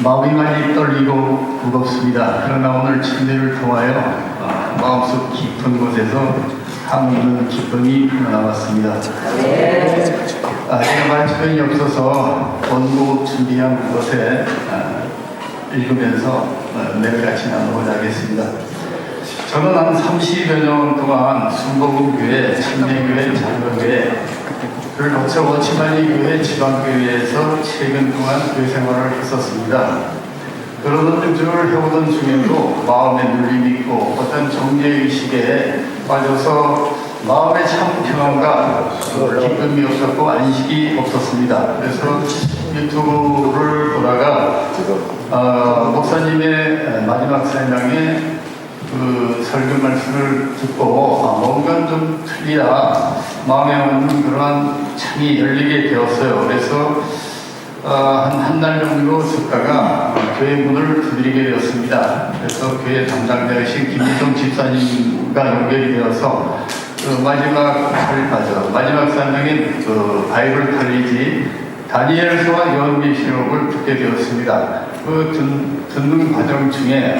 마음이 많이 떨리고 무겁습니다. 그러나 오늘 침례를 통하여 마음속 깊은 곳에서 한없는 기쁨이 나왔습니다. 제가 말 주변이 없어서 원고 준비한 것에 읽으면서 매일같이 나누고자 하겠습니다. 저는 한 30여 년 동안 순복음교회, 침례교회, 장로교회를 거쳐 워치마니 교회, 지방교회에서 최근 동안 교회 생활을 했었습니다. 그러던 중을 해오던 중에도 마음에 눌림이 있고 어떤 정죄의식에 빠져서 마음에 참 평안과 기쁨이 없었고 안식이 없었습니다. 그래서 유튜브를 보다가 목사님의 마지막 설명에 그 설교 말씀을 듣고 뭔가 좀 틀리다 마음에 오는 그러한 창이 열리게 되었어요. 그래서 한 달 정도 듣다가 교회 문을 두드리게 되었습니다. 그래서 교회 담당자이신 김희성 집사님과 연결이 되어서 마지막 설명인 그 바이블 칼리지 다니엘서와 요한계시록을 듣게 되었습니다. 듣는 과정 중에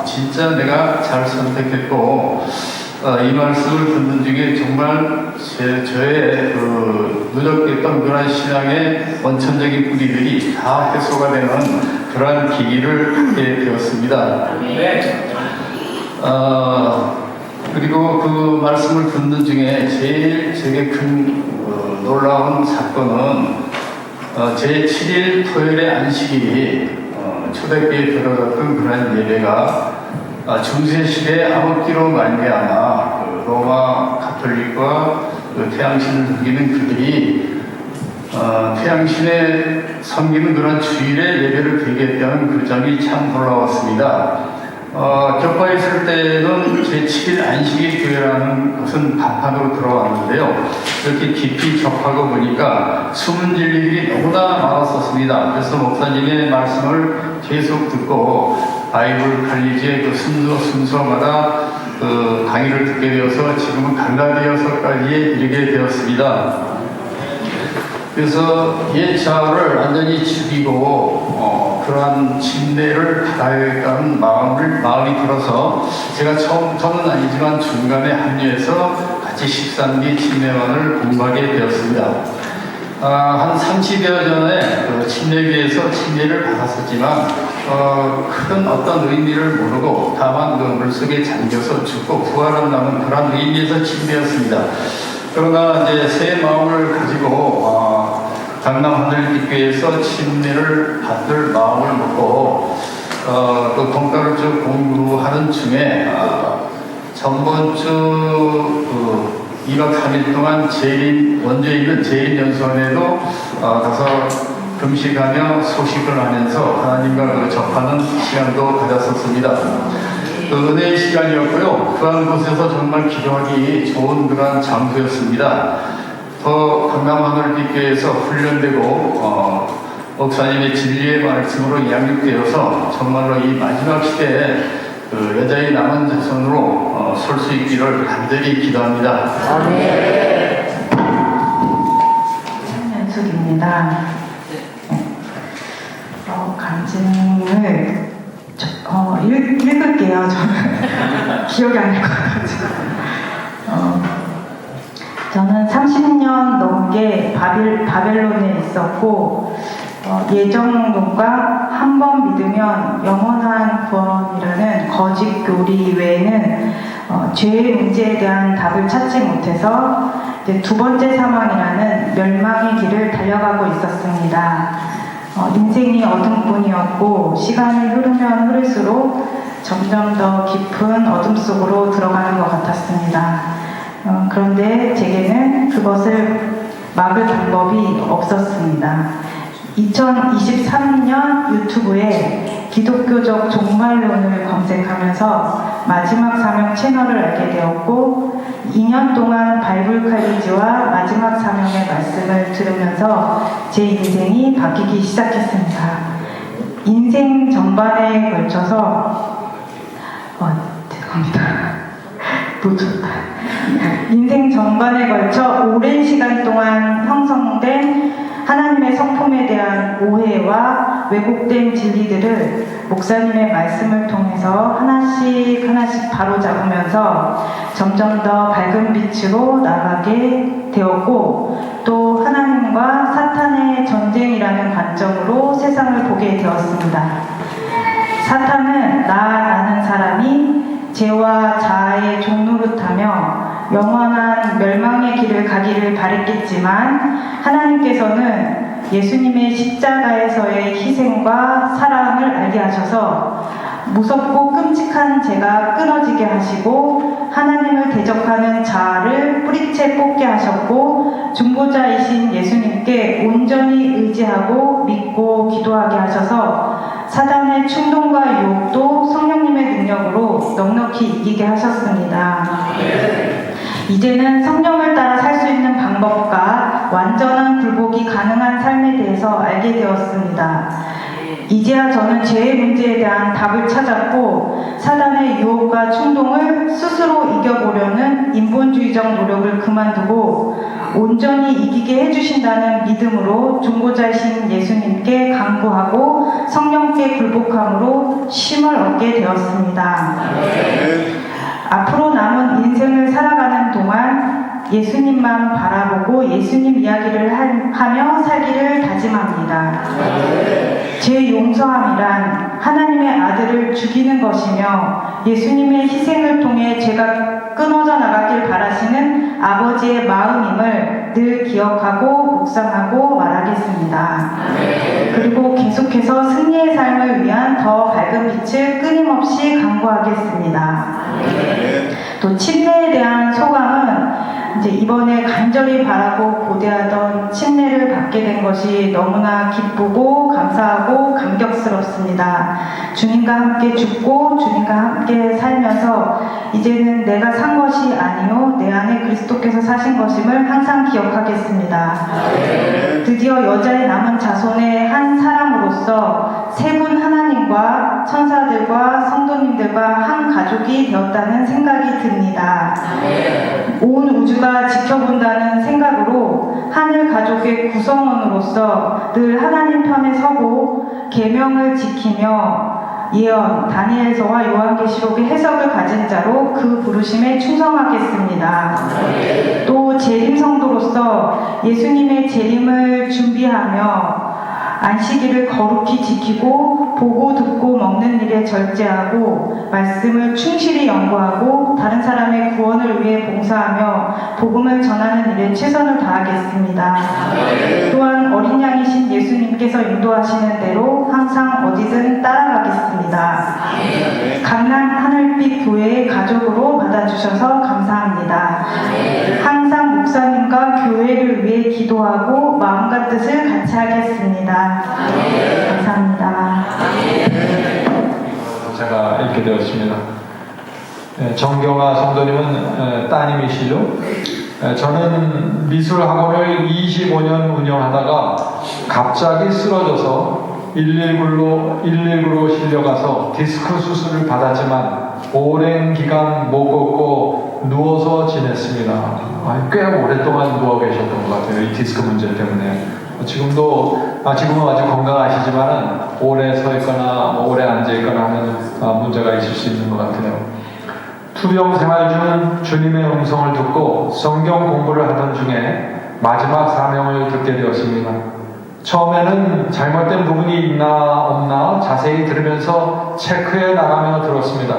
진짜 내가 잘 선택했고 이 말씀을 듣는 중에 정말 저의 누적됐던 그런 신앙의 원천적인 뿌리들이 다 해소가 되는 그러한 기기를 갖게 되었습니다. 그리고 그 말씀을 듣는 중에 제일 제게 큰 놀라운 사건은 제7일 토요일의 안식일이 초대교회에 들어갔던 그러한 예배가 중세시대 암흑기로 말미암아 로마 가톨릭과 태양신을 섬기는 그들이 태양신에 섬기는 그런 주일에 예배를 드리게 했다는 그 점이 참 놀라웠습니다. 교파했을 때는 제7일 안식일 교회라는 것은 간판으로 들어왔는데요. 이렇게 깊이 접하고 보니까 숨은 진리들이 너무나 많았었습니다. 그래서 목사님의 말씀을 계속 듣고 바이블 칼리지의 그 순서마다 강의를 듣게 되어서 지금은 갈라디아서까지 이르게 되었습니다. 그래서 옛 자아를 완전히 죽이고 그러한 침례를 받아야겠다는 마음이 들어서 제가 처음은 아니지만 중간에 합류해서 같이 13기 침례만을 공부하게 되었습니다. 한 30여 전에 침례교회에서 침례를 받았었지만 큰 어떤 의미를 모르고 다만 그 물속에 잠겨서 죽고 부활한다는 그런 의미에서 침례였습니다. 그러나 이제 새 마음을 가지고 강남 하늘빛교회에서 침례를 받을 마음을 먹고 또 동가르주 공부하는 중에 전번 주 2박 3일 동안 원주에 있는 제일연수원에도 가서 금식하며 소식을 하면서 하나님과 접하는 시간도 가졌었습니다. 은혜의 시간이었고요. 그런 곳에서 정말 기도하기 좋은 그런 장소였습니다. 더 강남하늘빛교회에서 훈련되고 목사님의 진리의 말씀으로 양육되어서 정말로 이 마지막 시대에 여자의 남은 자손으로 설 수 있기를 간절히 기도합니다. 아멘. 한연숙입니다. 간증을 읽을게요. 저는 기억이 안 날 것 같아가지고. 저는 30년 넘게 바벨론에 있었고 예정론과 한 번 믿으면 영원한 구원이라는 거짓 교리 외에는 죄의 문제에 대한 답을 찾지 못해서 이제 두 번째 사망이라는 멸망의 길을 달려가고 있었습니다. 인생이 어둠뿐이었고 시간이 흐르면 흐를수록 점점 더 깊은 어둠 속으로 들어가는 것 같았습니다. 그런데 제게는 그것을 막을 방법이 없었습니다. 2023년 유튜브에 기독교적 종말론을 검색하면서 마지막 사명 채널을 알게 되었고 2년 동안 바이블 칼리지와 마지막 사명의 말씀을 들으면서 제 인생이 바뀌기 시작했습니다. 인생 전반에 걸쳐서 죄송합니다. 놓쳤다. 인생 전반에 걸쳐 오랜 시간 동안 형성된 하나님의 성품에 대한 오해와 왜곡된 진리들을 목사님의 말씀을 통해서 하나씩 하나씩 바로잡으면서 점점 더 밝은 빛으로 나가게 되었고, 또 하나님과 사탄의 전쟁이라는 관점으로 세상을 보게 되었습니다. 사탄은 나라는 사람이 죄와 자아의 종노릇하며 영원한 멸망의 길을 가기를 바랬겠지만, 하나님께서는 예수님의 십자가에서의 희생과 사랑을 알게 하셔서 무섭고 끔찍한 죄가 끊어지게 하시고, 하나님을 대적하는 자아를 뿌리채 뽑게 하셨고, 중보자이신 예수님께 온전히 의지하고 믿고 기도하게 하셔서 사단의 충동과 유혹도 성령님의 능력으로 넉넉히 이기게 하셨습니다. 이제는 성령을 따라 살 수 있는 방법과 완전한 굴복이 가능한 삶에 대해서 알게 되었습니다. 이제야 저는 죄의 문제에 대한 답을 찾았고, 사단의 유혹과 충동을 스스로 이겨보려는 인본주의적 노력을 그만두고 온전히 이기게 해주신다는 믿음으로 중보자이신 예수님께 간구하고 성령께 굴복함으로 쉼을 얻게 되었습니다. 앞으로 남은 인생을 살아가는 동안 예수님만 바라보고 예수님 이야기를 하며 살기를 다짐합니다. 제 용서함이란 하나님의 아들을 죽이는 것이며, 예수님의 희생을 통해 죄가 끊어져 나가길 바라시는 아버지의 마음임을 늘 기억하고 묵상하고 말하겠습니다. 그리고 계속해서 승리의 삶을 위한 더 밝은 빛을 끊임없이 강구하겠습니다. 또 침례에 대한 소감은 이제 이번에 간절히 바라고 고대하던 침례를 받게 된 것이 너무나 기쁘고 감사하고 감격스럽습니다. 주님과 함께 죽고 주님과 함께 살면서 이제는 내가 산 것이 아니요 내 안에 그리스도께서 사신 것임을 항상 기억하겠습니다. 드디어 여자의 남은 자손의 한 사람으로서 세 분 하나님과 천사들과 성도님들과 한 가족이 되었다는 생각이 듭니다. 온 우주가 지켜본다는 생각으로 하늘 가족의 구성원으로서 늘 하나님 편에 서고 계명을 지키며 예언, 다니엘서와 요한계시록의 해석을 가진 자로 그 부르심에 충성하겠습니다. 또 재림 성도로서 예수님의 재림을 준비하며 안식일을 거룩히 지키고 보고 듣고 먹는 일에 절제하고 말씀을 충실히 연구하고 다른 사람의 구원을 위해 봉사하며 복음을 전하는 일에 최선을 다하겠습니다. 또한 어린 양이신 예수님께서 인도하시는 대로 항상 어디든 따라가겠습니다. 강남 하늘빛 교회의 가족으로 받아주셔서 감사합니다. 항상 목사님과 교회를 위해 기도하고 마음과 뜻을 같이 하겠습니다. 감사합니다. 제가 읽게 되었습니다. 정경아 성도님은 따님이시죠? 저는 미술학원을 25년 운영하다가 갑자기 쓰러져서 119로 실려가서 디스크 수술을 받았지만 오랜 기간 못 걷고 누워서 지냈습니다. 꽤 오랫동안 누워 계셨던 것 같아요. 이 디스크 문제 때문에. 지금은 아주 건강하시지만 오래 서 있거나 오래 앉아 있거나 하는 문제가 있을 수 있는 것 같아요. 투병 생활 중 주님의 음성을 듣고 성경 공부를 하던 중에 마지막 사명을 듣게 되었습니다. 처음에는 잘못된 부분이 있나 없나 자세히 들으면서 체크해 나가며 들었습니다.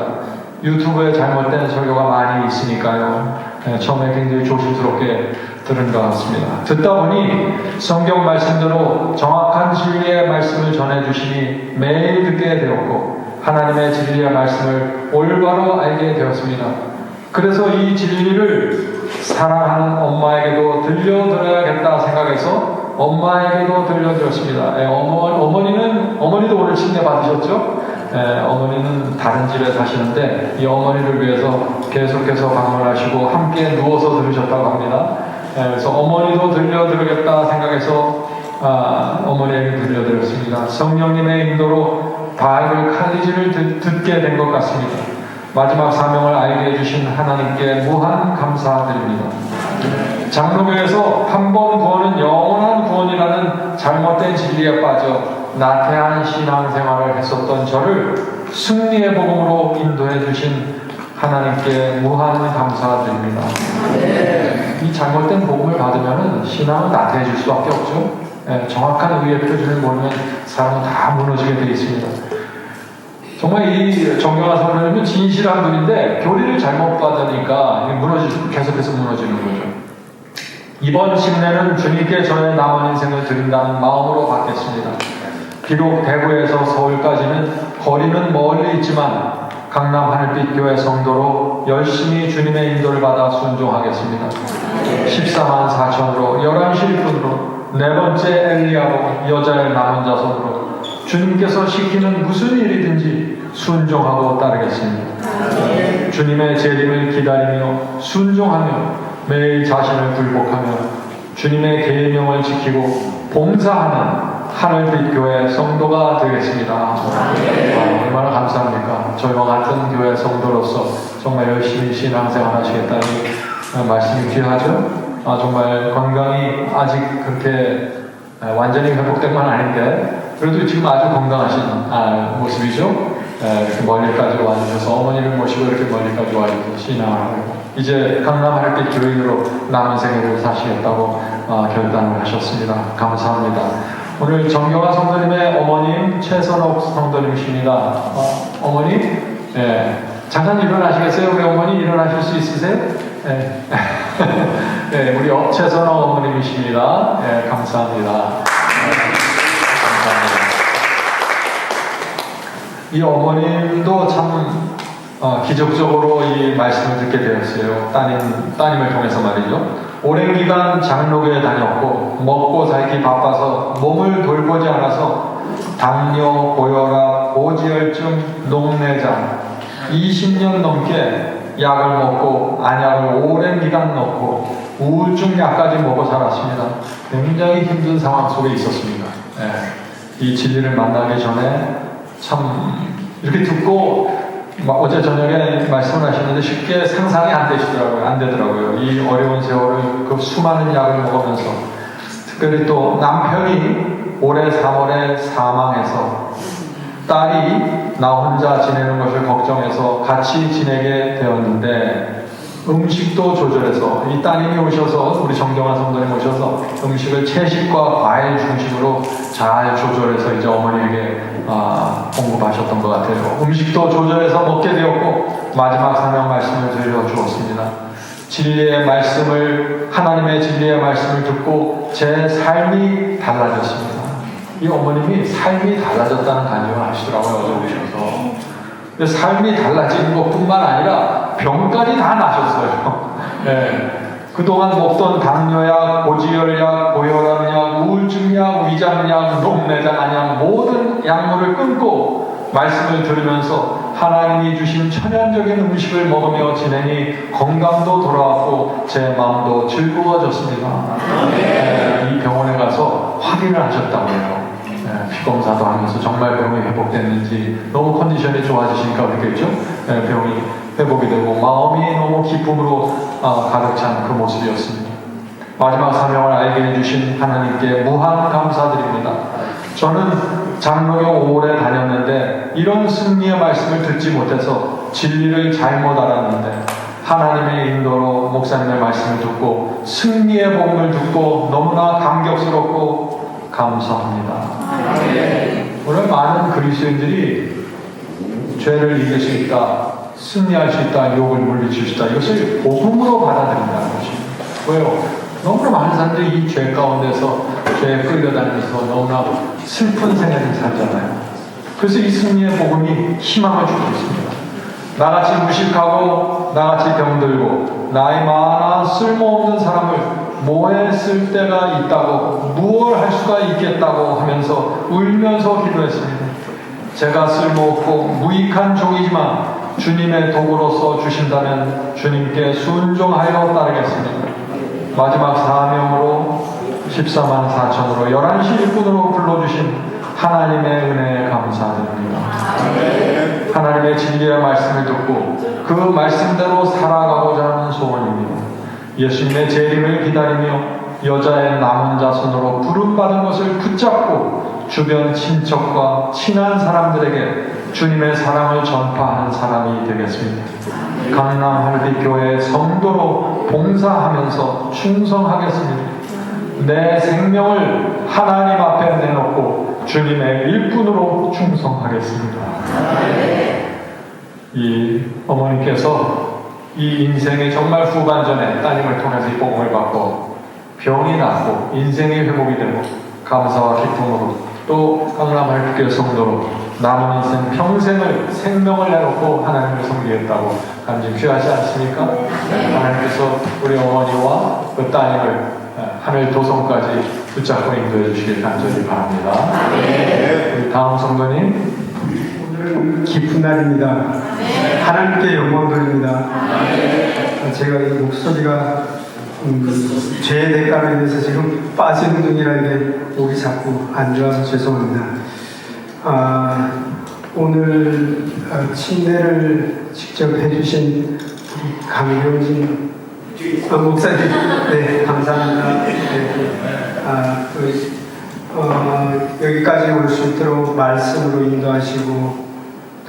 유튜브에 잘못된 설교가 많이 있으니까요. 처음에 굉장히 조심스럽게 들은 것 같습니다. 듣다 보니 성경 말씀대로 정확한 진리의 말씀을 전해주시니 매일 듣게 되었고 하나님의 진리의 말씀을 올바로 알게 되었습니다. 그래서 이 진리를 사랑하는 엄마에게도 들려드려야겠다 생각해서 엄마에게도 들려드렸습니다. 어머니도 오늘 침례 받으셨죠? 어머니는 다른 집에 사시는데 이 어머니를 위해서 계속해서 방문하시고 함께 누워서 들으셨다고 합니다. 그래서 어머니도 들려드리겠다 생각해서 어머니에게 들려드렸습니다. 성령님의 인도로 바이블 칼리지를 듣게 된 것 같습니다. 마지막 사명을 알게 해주신 하나님께 무한 감사드립니다. 장로교에서 한 번 구원은 영원한 구원이라는 잘못된 진리에 빠져 나태한 신앙생활을 했었던 저를 승리의 복음으로 인도해 주신 하나님께 무한 감사드립니다. 이 잘못된 복음을 받으면 신앙은 나태해질 수밖에 없죠. 정확한 의의 표준을 모르면 사람은 다 무너지게 되어 있습니다. 정말 이 정경화 선생님은 진실한 분인데 교리를 잘못 받으니까 계속해서 무너지는 거죠. 이번 신내는 주님께 저의 남은 인생을 드린다는 마음으로 받겠습니다. 비록 대구에서 서울까지는 거리는 멀리 있지만 강남 하늘빛 교회 성도로 열심히 주님의 인도를 받아 순종하겠습니다. 14만 4천으로 11시 1분으로 네 번째 엘리야로 여자의 남은 자손으로 주님께서 시키는 무슨 일이든지 순종하고 따르겠습니다. 주님의 재림을 기다리며 순종하며 매일 자신을 굴복하며 주님의 계명을 지키고 봉사하는 하늘빛 교회 성도가 되겠습니다. 얼마나 감사합니까? 저희와 같은 교회 성도로서 정말 열심히 신앙생활 하시겠다니 말씀이 귀하죠? 정말 건강이 아직 그렇게 완전히 회복된 건 아닌데 그래도 지금 아주 건강하신 모습이죠? 이렇게 멀리까지 와주셔서 어머니를 모시고 이렇게 멀리까지 와주셔서 신앙을 하고 이제 강남 하늘빛 교인으로 남은 생애를 사시겠다고 결단을 하셨습니다. 감사합니다. 오늘 정경화 성도님의 어머님 최선옥 성도님이십니다. 어머니, 잠깐 일어나시겠어요? 우리 어머니 일어나실 수 있으세요? 우리 최선옥 어머님이십니다. 감사합니다. 감사합니다. 이 어머님도 참 기적적으로 이 말씀을 듣게 되었어요. 따님을 통해서 말이죠. 오랜 기간 장로교에 다녔고 먹고 살기 바빠서 몸을 돌보지 않아서 당뇨, 고혈압, 고지혈증, 녹내장 20년 넘게 약을 먹고 안약을 오랜 기간 넣고 우울증 약까지 먹어 살았습니다. 굉장히 힘든 상황 속에 있었습니다. 이 진리를 만나기 전에 참 이렇게 듣고 어제 저녁에 말씀을 하셨는데 쉽게 상상이 안 되더라고요. 이 어려운 세월을 그 수많은 약을 먹으면서 특별히 또 남편이 올해 3월에 사망해서 딸이 나 혼자 지내는 것을 걱정해서 같이 지내게 되었는데 음식도 조절해서 이 따님이 오셔서 우리 정경화 성도님 오셔서 음식을 채식과 과일 중심으로 잘 조절해서 이제 어머니에게 공급하셨던 것 같아요. 음식도 조절해서 먹게 되었고 마지막 사명 말씀을 드려 주었습니다. 진리의 말씀을 하나님의 진리의 말씀을 듣고 제 삶이 달라졌습니다. 이 어머님이 삶이 달라졌다는 간증을 하시더라고요. 어제 오셔서. 근데 삶이 달라진 것뿐만 아니라 병까지 다 나셨어요. 그동안 먹던 당뇨약, 고지혈약, 고혈압약, 우울증약, 위장약, 녹내장 안약 모든 약물을 끊고 말씀을 들으면서 하나님이 주신 천연적인 음식을 먹으며 지내니 건강도 돌아왔고 제 마음도 즐거워졌습니다. 이 병원에 가서 확인을 하셨다고 해요. 피검사도 하면서 정말 병이 회복됐는지 너무 컨디션이 좋아지시니까 그랬겠죠? 병이 회복이 되고 마음이 너무 기쁨으로 가득 찬 그 모습이었습니다. 마지막 사명을 알게 해주신 하나님께 무한 감사드립니다. 저는 장로교 오래 다녔는데 이런 승리의 말씀을 듣지 못해서 진리를 잘못 알았는데 하나님의 인도로 목사님의 말씀을 듣고 승리의 복음을 듣고 너무나 감격스럽고 감사합니다. 오늘 많은 그리스도인들이 죄를 이길 수 있다, 승리할 수 있다, 욕을 물리칠 수 있다, 이것을 복음으로 받아들인다는 것입니다. 왜요? 너무나 많은 사람들이 이 죄 가운데서 죄에 끌려다니면서 너무나 슬픈 생활을 살잖아요. 그래서 이 승리의 복음이 희망을 주고 있습니다. 나같이 무식하고 나같이 병들고 나이 많아 쓸모없는 사람을 뭐에 쓸 때가 있다고 무엇을 할 수가 있겠다고 하면서 울면서 기도했습니다. 제가 쓸모없고 무익한 종이지만 주님의 도구로서 주신다면 주님께 순종하여 따르겠습니다. 마지막 사명으로 14만 4천으로 11시 1분으로 불러주신 하나님의 은혜에 감사드립니다. 하나님의 진리의 말씀을 듣고 그 말씀대로 살아가고자 하는 소원입니다. 예수님의 재림을 기다리며 여자의 남은 자손으로 부름받은 것을 붙잡고 주변 친척과 친한 사람들에게 주님의 사랑을 전파하는 사람이 되겠습니다. 강남할비교회 성도로 봉사하면서 충성하겠습니다. 내 생명을 하나님 앞에 내놓고 주님의 일꾼으로 충성하겠습니다. 이 어머니께서 이 인생의 정말 후반전에 따님을 통해서 이 복음을 받고 병이 낫고 인생이 회복이 되고 감사와 기쁨으로 또 강남할비교회 성도로 남은 인생 평생을 생명을 내놓고 하나님을 섬기겠다고 간증 귀하지 않습니까? 하나님께서 우리 어머니와 그 따님을 하늘 도성까지 붙잡고 인도해 주시길 간절히 바랍니다. 우리 다음 성도님. 오늘은 기쁜 날입니다. 하나님께 영광 돌립니다. 제가 이 목소리가 죄의 대가로 인해서 지금 빠지는 중이라 이게 목이 자꾸 안 좋아서 죄송합니다. 오늘 침례를 직접 해주신 강병진 목사님, 네, 감사합니다. 네, 여기까지 올 수 있도록 말씀으로 인도하시고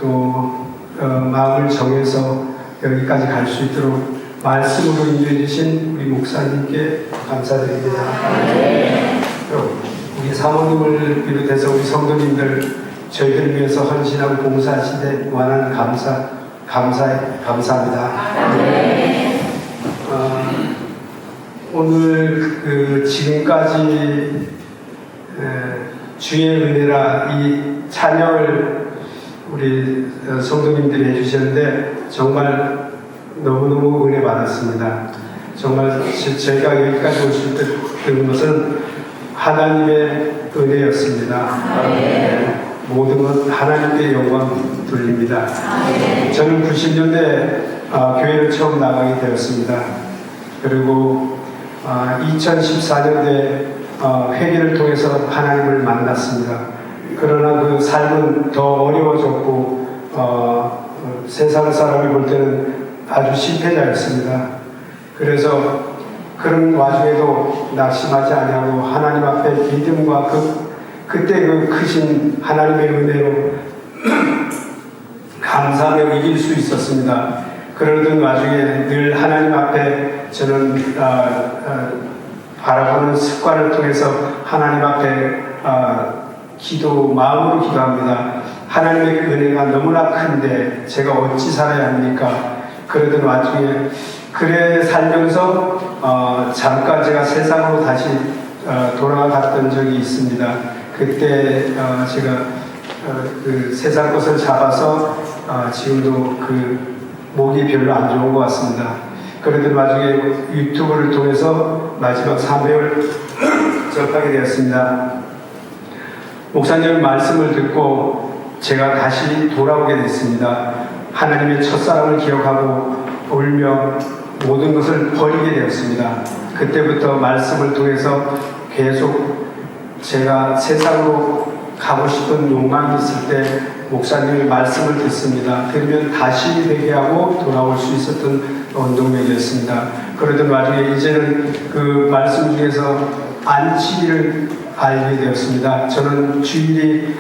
또 마음을 정해서 여기까지 갈 수 있도록 말씀으로 인도해 주신 우리 목사님께 감사드립니다. 우리 사모님을 비롯해서 우리 성도님들 저희들 위해서 헌신하고 봉사하시되 무한한 감사합니다. 오늘 지금까지 주의 은혜라 이 찬양을 우리 성도님들이 해주셨는데 정말 너무너무 은혜 받았습니다. 정말 저희가 여기까지 올 수 있던 것은 하나님의 은혜였습니다. 모든 것 하나님께 영광 돌립니다. 저는 90년대 교회를 처음 나가게 되었습니다. 그리고 2014년도에 회개를 통해서 하나님을 만났습니다. 그러나 그 삶은 더 어려워졌고 세상 사람이 볼 때는 아주 실패자였습니다. 그래서 그런 와중에도 낙심하지 아니하고 하나님 앞에 믿음과 그때 그 크신 하나님의 은혜로 감사하며 이길 수 있었습니다. 그러던 와중에 늘 하나님 앞에 저는 바라보는 습관을 통해서 하나님 앞에 마음으로 기도합니다. 하나님의 은혜가 너무나 큰데 제가 어찌 살아야 합니까? 그러던 와중에 그래 살면서 잠깐 제가 세상으로 다시 돌아갔던 적이 있습니다. 그때 제가 그 세상 것을 잡아서 지금도 그 목이 별로 안 좋은 것 같습니다. 그러던 와중에 유튜브를 통해서 마지막 300을 접하게 되었습니다. 목사님 말씀을 듣고 제가 다시 돌아오게 됐습니다. 하나님의 첫사랑을 기억하고 울며 모든 것을 버리게 되었습니다. 그때부터 말씀을 통해서 계속 제가 세상으로 가고 싶은 욕망이 있을 때 목사님의 말씀을 듣습니다. 그러면 다시 회개하고 돌아올 수 있었던 운동력이었습니다. 그러던 와중에 이제는 그 말씀 중에서 안식일을 알게 되었습니다. 저는 주일이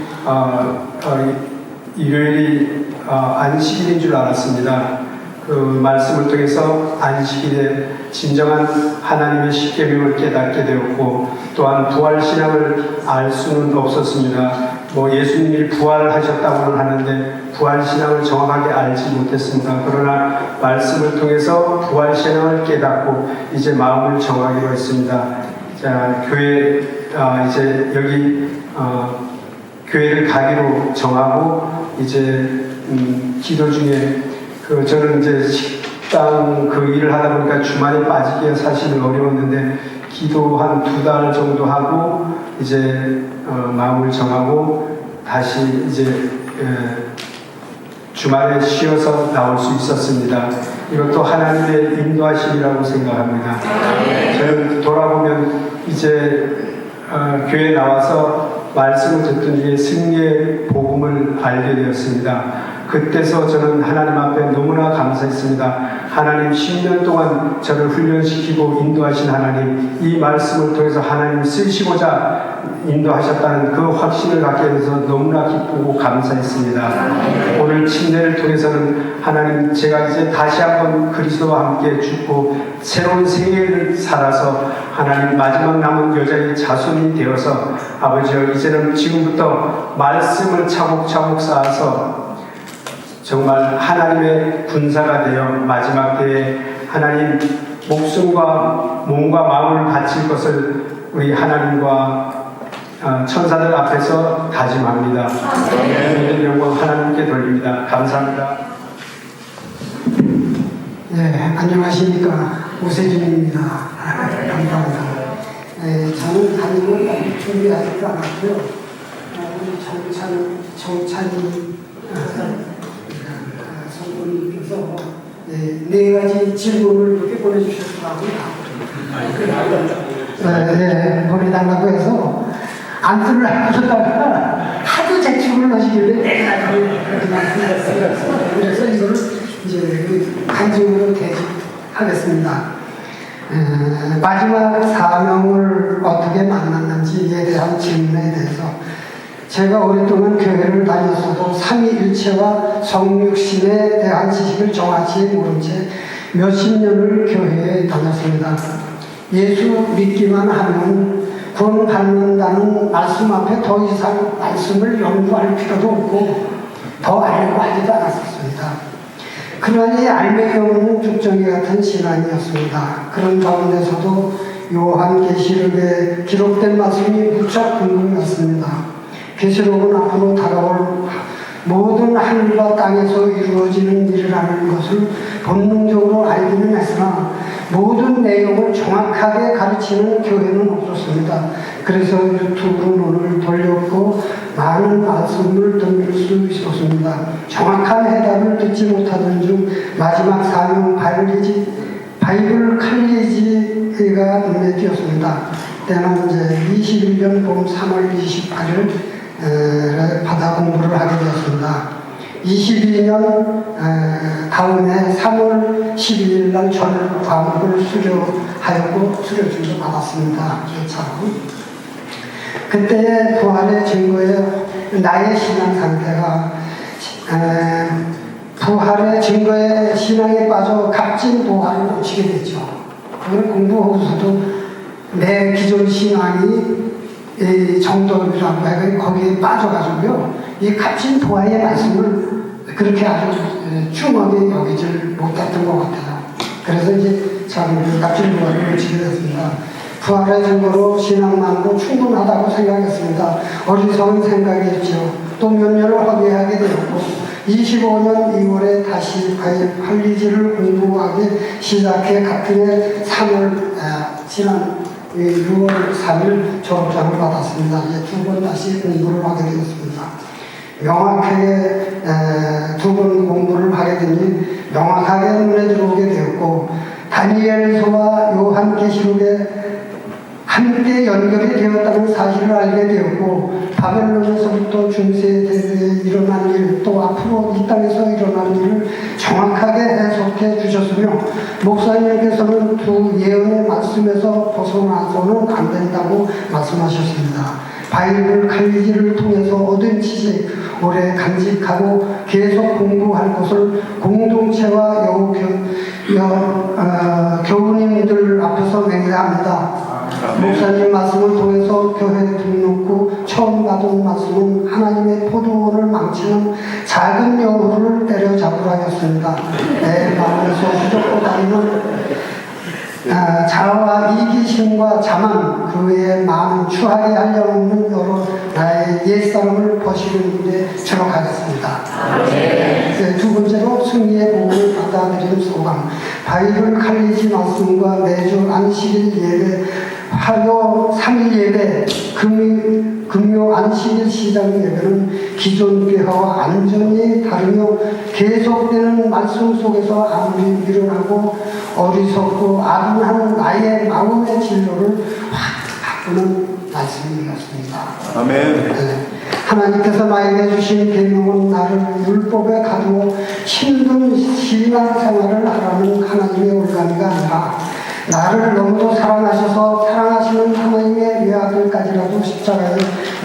일요일이 안식일인 줄 알았습니다. 그 말씀을 통해서 안식일에 진정한 하나님의 십계명을 깨닫게 되었고 또한 부활신앙을 알 수는 없었습니다. 예수님이 부활하셨다고는 하는데 부활신앙을 정확하게 알지 못했습니다. 그러나 말씀을 통해서 부활신앙을 깨닫고 이제 마음을 정하기로 했습니다. 자, 교회 이제 여기 교회를 가기로 정하고 이제 기도 중에 저는 이제 식당 일을 하다 보니까 주말에 빠지기가 사실은 어려웠는데 기도 한 2달 정도 하고 이제 마음을 정하고 다시 이제 주말에 쉬어서 나올 수 있었습니다. 이것도 하나님의 인도하심이라고 생각합니다. 저는 돌아보면 이제 교회에 나와서 말씀을 듣던 중에 승리의 복음을 알게 되었습니다. 그때서 저는 하나님 앞에 너무나 감사했습니다. 하나님 10년 동안 저를 훈련시키고 인도하신 하나님, 이 말씀을 통해서 하나님 쓰시고자 인도하셨다는 그 확신을 갖게 돼서 너무나 기쁘고 감사했습니다. 오늘 침례를 통해서는 하나님, 제가 이제 다시 한번 그리스도와 함께 죽고 새로운 생애를 살아서 하나님 마지막 남은 여자의 자손이 되어서 아버지여, 이제는 지금부터 말씀을 차곡차곡 쌓아서 정말 하나님의 군사가 되어 마지막 때에 하나님 목숨과 몸과 마음을 바칠 것을 우리 하나님과 천사들 앞에서 다짐합니다. 모든 영광 하나님께 돌립니다. 감사합니다. 네, 안녕하십니까. 오세준입니다. 감사합니다. 저는 단임을 준비하지도 않았고요. 우리 정찬이 성도님께서 네 가지 질문을 이렇게 보내주셨더라고요. 보내달라고 해서 안쓰를 하다가 하도 재촉을 하시길래 내가 그렇게 말씀드렸어요. 그래서 이거를 이제 간증으로 대집하겠습니다. 마지막 사명을 어떻게 만났는지에 대한 질문에 대해서, 제가 오랫동안 교회를 다녔어도 삼위일체와 성육신에 대한 지식을 정확히 모른 채 몇십 년을 교회에 다녔습니다. 예수 믿기만 하면 구원받는다는 말씀 앞에 더 이상 말씀을 연구할 필요도 없고 더 알려고 하지도 않았었습니다. 그러니 알매기 없는 죽정이 같은 신앙이었습니다. 그런 가운데서도 요한계시록에 기록된 말씀이 무척 궁금했습니다. 계시록은 앞으로 다가올 모든 하늘과 땅에서 이루어지는 일이라는 것을 본능적으로 알기는 했으나 모든 내용을 정확하게 가르치는 교회는 없었습니다. 그래서 유튜브로 눈을 돌렸고 많은 말씀을 들을 수 있었습니다. 정확한 해답을 듣지 못하던 중 마지막 사명 바이블 칼리지가 눈에 띄었습니다. 때는 이제 21년 봄 3월 28일 바다 공부를 하게 되었습니다. 22년 다음해 3월 12일 날 전 과목을 수료하였고 수료증도 받았습니다. 참. 그때의 부활의 증거에 나의 신앙 상태가 부활의 증거에 신앙에 빠져 값진 부활을 놓치게 됐죠. 그걸 공부하고서도 내 기존 신앙이 정도라고 해서 거기에 빠져가지고요, 이 값진 부활의 말씀을 그렇게 아주 중하게 여기질 못했던 것 같아요. 그래서 이제 참 값진 부활을 놓치게 됐습니다. 부활의 증거로 신앙만으로 충분하다고 생각했습니다. 어리석은 생각이었죠. 또 몇 년을 허비하게 되었고 25년 2월에 다시 할리지를 공부하기 시작해 같은 해 3월 지난 6월 3일 졸업장을 받았습니다. 이제 두 번 다시 공부를 하게 되었습니다. 명확하게 두 번 공부를 하게 되니 명확하게 눈에 들어오게 되었고, 다니엘서와 요한계시록에 함께 연결이 되었다는 사실을 알게 되었고, 바벨론에서부터 중세대에 일어난 일, 또 앞으로 이 땅에서 일어날 일을 정확하게 해석해 주셨으며, 목사님께서는 두 예언의 말씀에서 벗어나서는 안 된다고 말씀하셨습니다. 바이블 칼리지를 통해서 얻은 지식, 오래 간직하고 계속 공부할 것을 공동체와 교우님들 앞에서 맹세합니다. 목사님 말씀을 통해서 교회 등록 후 처음 받은 말씀은 하나님의 포도원을 망치는 작은 여우를 때려잡으라였습니다. 내 마음에서 휘젓고 다니는 자아와 이기심과 자만, 그 외에 많은 추하게 하려는 여러 나의 옛사람을 버리는 일에 들어가겠습니다. 두 번째로 승리의 복음을 받아들이는 소감. 바이블 칼리지 말씀과 매주 안식일 예배, 화요 3일 예배, 금요 안식일 시장 예배는 기존 교회와 완전히 다르며 계속되는 말씀 속에서 아무리 미련하고 어리석고 아둔한 나의 마음의 진로를 확 바꾸는 말씀이었습니다. 아멘. 하나님께서 나에게 주신 계명은 나를 율법에 가두어 힘든 신앙생활을 하라는 하나님의 올가미가 아니라 나를 너무도 사랑하셔서 사랑하시는 하나님의 외아들까지라도 십자가에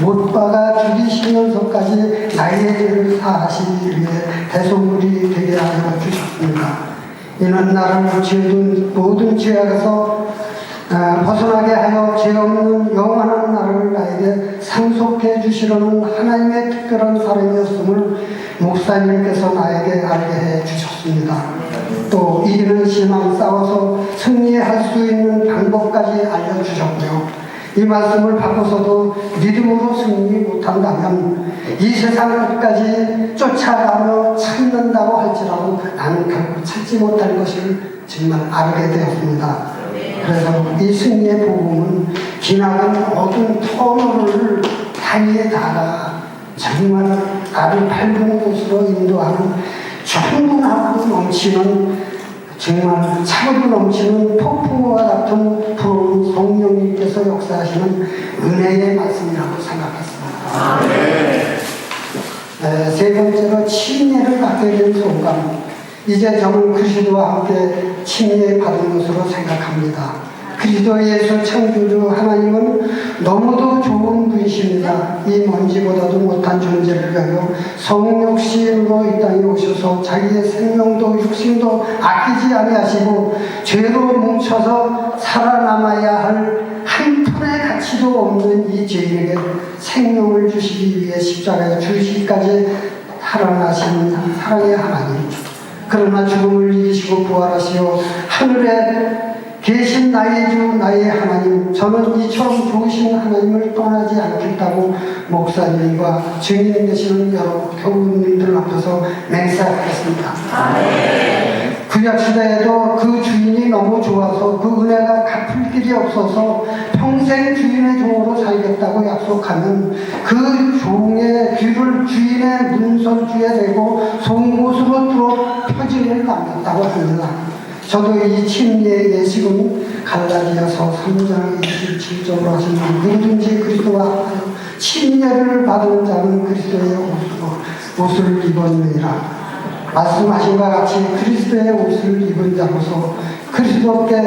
못 박아 죽이시면서까지 나의 죄를 사하시기 위해 대속물이 되게 하여 주셨습니다. 이는 나를 지은 모든 죄악에서 벗어나게 하여 죄 없는 영원한 나를 나에게 상속해 주시려는 하나님의 특별한 사랑이었음을 목사님께서 나에게 알게 해 주셨습니다. 또 이기는 신앙 싸워서 승리할 수 있는 방법까지 알려주셨고요. 이 말씀을 받고서도 믿음으로 승리 못한다면 이 세상 끝까지 쫓아가며 찾는다고 할지라도 나는 결코 찾지 못할 것을 정말 알게 되었습니다. 그래서 이 승리의 복음은 기나긴 어두운 터널을 다니다가 정말 나를 밝은 곳으로 인도하는 충분하고 넘치는 정말 차고 넘치는 폭풍과 같은 부러운 성령님께서 역사하시는 은혜의 말씀이라고 생각했습니다. 세 번째로 침례를 받게 된 소감. 이제 저는 그리스도와 함께 침례 받은 것으로 생각합니다. 그리스도 예수 창조주 하나님은 너무도 좋은 분이십니다. 이 먼지보다도 못한 존재를 위하여 성육신으로 이 땅에 오셔서 자기의 생명도 육신도 아끼지 아니하시고 죄로 뭉쳐서 살아남아야 할 한 푼의 가치도 없는 이 죄인에게 생명을 주시기 위해 십자가에 죽으시기까지 살아나신 사랑의 하나님. 그러나 죽음을 이기시고 부활하시어 하늘에 계신 나의 주 나의 하나님, 저는 이처럼 좋으신 하나님을 떠나지 않겠다고 목사님과 증인 되시는 여러 교우님들 앞에서 맹세하겠습니다. 구약시대에도 그 주인이 너무 좋아서 그 은혜가 갚을 길이 없어서 평생 주인의 종으로 살겠다고 약속하면 그 종의 귀를 주인의 문설주에 대고 송곳으로 뚫어 표징을 남겼다고 합니다. 저도 이 침례의 예식은 갈라디아서 3장 27절로 하시는 누구든지 그리스도와 침례를 받은 자는 그리스도의 옷을 입었느니라. 말씀하신 것 같이 그리스도의 옷을 입은 자로서 그리스도께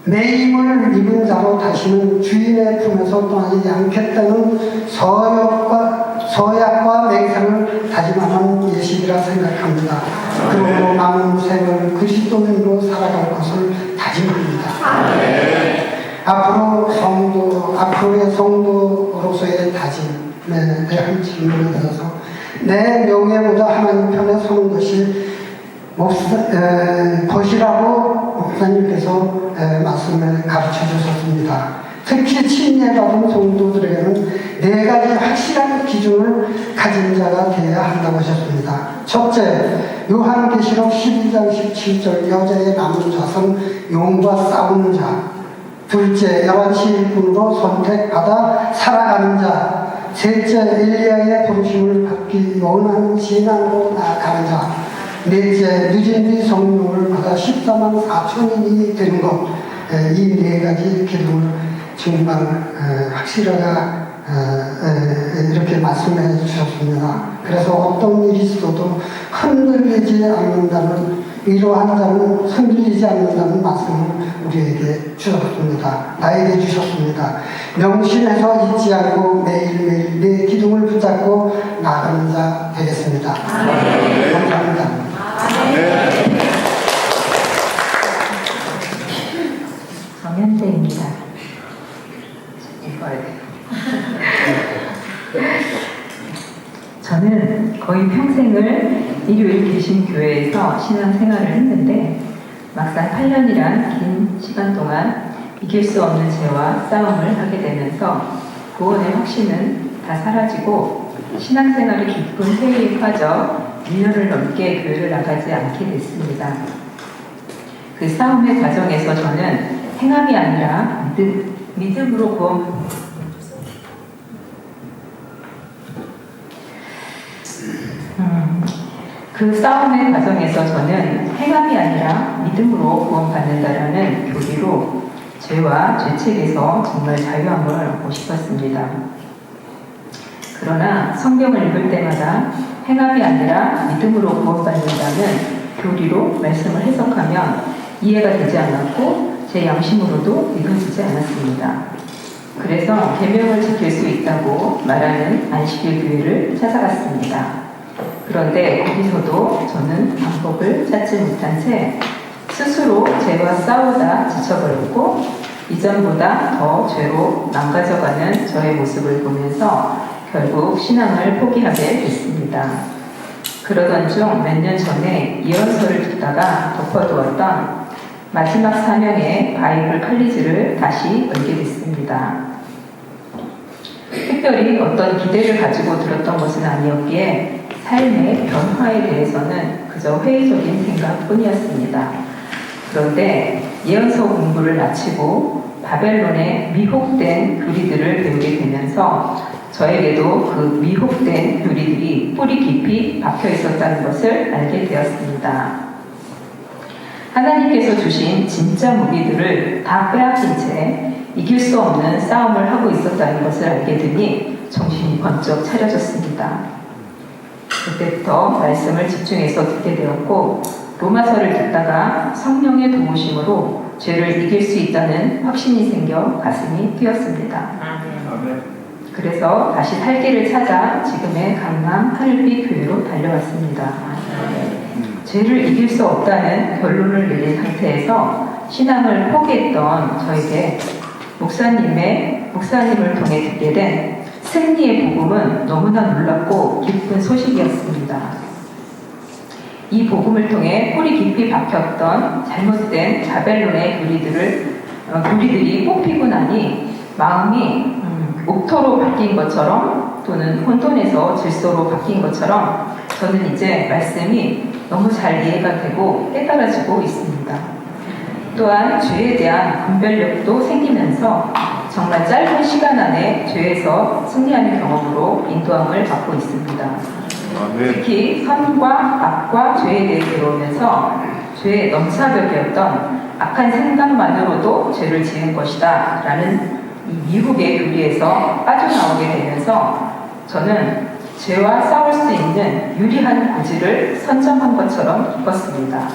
매임을 입은 자로 다시는 주인의 품에서 떠나지 않겠다는 서약과 맹세를 다짐하는 예식이라 생각합니다. 그러므로 남은 생을 그리스도인으로 살아갈 것을 다짐합니다. 앞으로의 성도로서의 다짐에 대한 질문에 대해서 내 명예보다 하나님 편에 서는 것이 것이라고 목사님께서 말씀을 가르쳐 주셨습니다. 특히 침례받은 성도들에게는 네 가지 확실한 기준을 가진 자가 되어야 한다고 하셨습니다. 첫째, 요한계시록 12장 17절 여자의 남은 자손 용과 싸우는 자. 둘째, 11시 일꾼으로 선택받아 살아가는 자. 셋째, 엘리야의 부르심을 받기 원하는 신앙으로 나아가는 자. 넷째, 늦은 뒤 성령을 받아 14만 4천인이 되는 것. 이 네 가지 기둥을 정말 확실하게 이렇게 말씀해 주셨습니다. 그래서 어떤 일이 있어도 흔들리지 않는다는, 이러한 자는 흔들리지 않는다는 말씀을 우리에게 주셨습니다. 나에게 주셨습니다. 명심해서 잊지 않고 매일매일 내 기둥을 붙잡고 나가는 자 되겠습니다. 감사합니다. 정현대입니다. 읽어야 돼요. 저는 거의 평생을 일요일 개신교회에서 신앙생활을 했는데 막상 8년이란 긴 시간 동안 이길 수 없는 죄와 싸움을 하게 되면서 구원의 확신은 다 사라지고 신앙생활이 깊은 회의에 빠져 1년을 넘게 교회를 나가지 않게 됐습니다. 그 싸움의 과정에서 저는 행함이 아니라 믿음으로 그 싸움의 과정에서 저는 행함이 아니라 믿음으로 구원받는다라는 교리로 죄와 죄책에서 정말 자유함을 얻고 싶었습니다. 그러나 성경을 읽을 때마다 행함이 아니라 믿음으로 구원받는다는 교리로 말씀을 해석하면 이해가 되지 않았고 제 양심으로도 믿어지지 않았습니다. 그래서 계명을 지킬 수 있다고 말하는 안식일 교회를 찾아갔습니다. 그런데 거기서도 저는 방법을 찾지 못한 채 스스로 죄와 싸우다 지쳐버렸고 이전보다 더 죄로 망가져가는 저의 모습을 보면서 결국 신앙을 포기하게 됐습니다. 그러던 중 몇 년 전에 예언서를 듣다가 덮어두었던 마지막 사명의 바이블 칼리지를 다시 열게 됐습니다. 특별히 어떤 기대를 가지고 들었던 것은 아니었기에 삶의 변화에 대해서는 그저 회의적인 생각뿐이었습니다. 그런데 예언서 공부를 마치고 바벨론의 미혹된 교리들을 배우게 되면서 저에게도 그 미혹된 교리들이 뿌리 깊이 박혀 있었다는 것을 알게 되었습니다. 하나님께서 주신 진짜 무기들을 다 빼앗긴 채 이길 수 없는 싸움을 하고 있었다는 것을 알게 되니 정신이 번쩍 차려졌습니다. 그때부터 말씀을 집중해서 듣게 되었고 로마서를 듣다가 성령의 도우심으로 죄를 이길 수 있다는 확신이 생겨 가슴이 뛰었습니다. 그래서 다시 살 길을 찾아 지금의 강남 하늘빛 교회로 달려왔습니다. 죄를 이길 수 없다는 결론을 내린 상태에서 신앙을 포기했던 저에게 목사님을 통해 듣게 된 승리의 복음은 너무나 놀랍고 기쁜 소식이었습니다. 이 복음을 통해 뿌리 깊이 박혔던 잘못된 바벨론의 교리들이 뽑히고 나니 마음이 옥토로 바뀐 것처럼 또는 혼돈에서 질서로 바뀐 것처럼 저는 이제 말씀이 너무 잘 이해가 되고 깨달아지고 있습니다. 또한 죄에 대한 분별력도 생기면서 정말 짧은 시간 안에 죄에서 승리하는 경험으로 인도함을 받고 있습니다. 특히 선과 악과 죄에 대해 배우면서 죄의 넘사벽이었던 악한 생각만으로도 죄를 지은 것이다 라는 이 미국의 교리에서 빠져나오게 되면서 저는 죄와 싸울 수 있는 유리한 고지를 선점한 것처럼 기뻤습니다.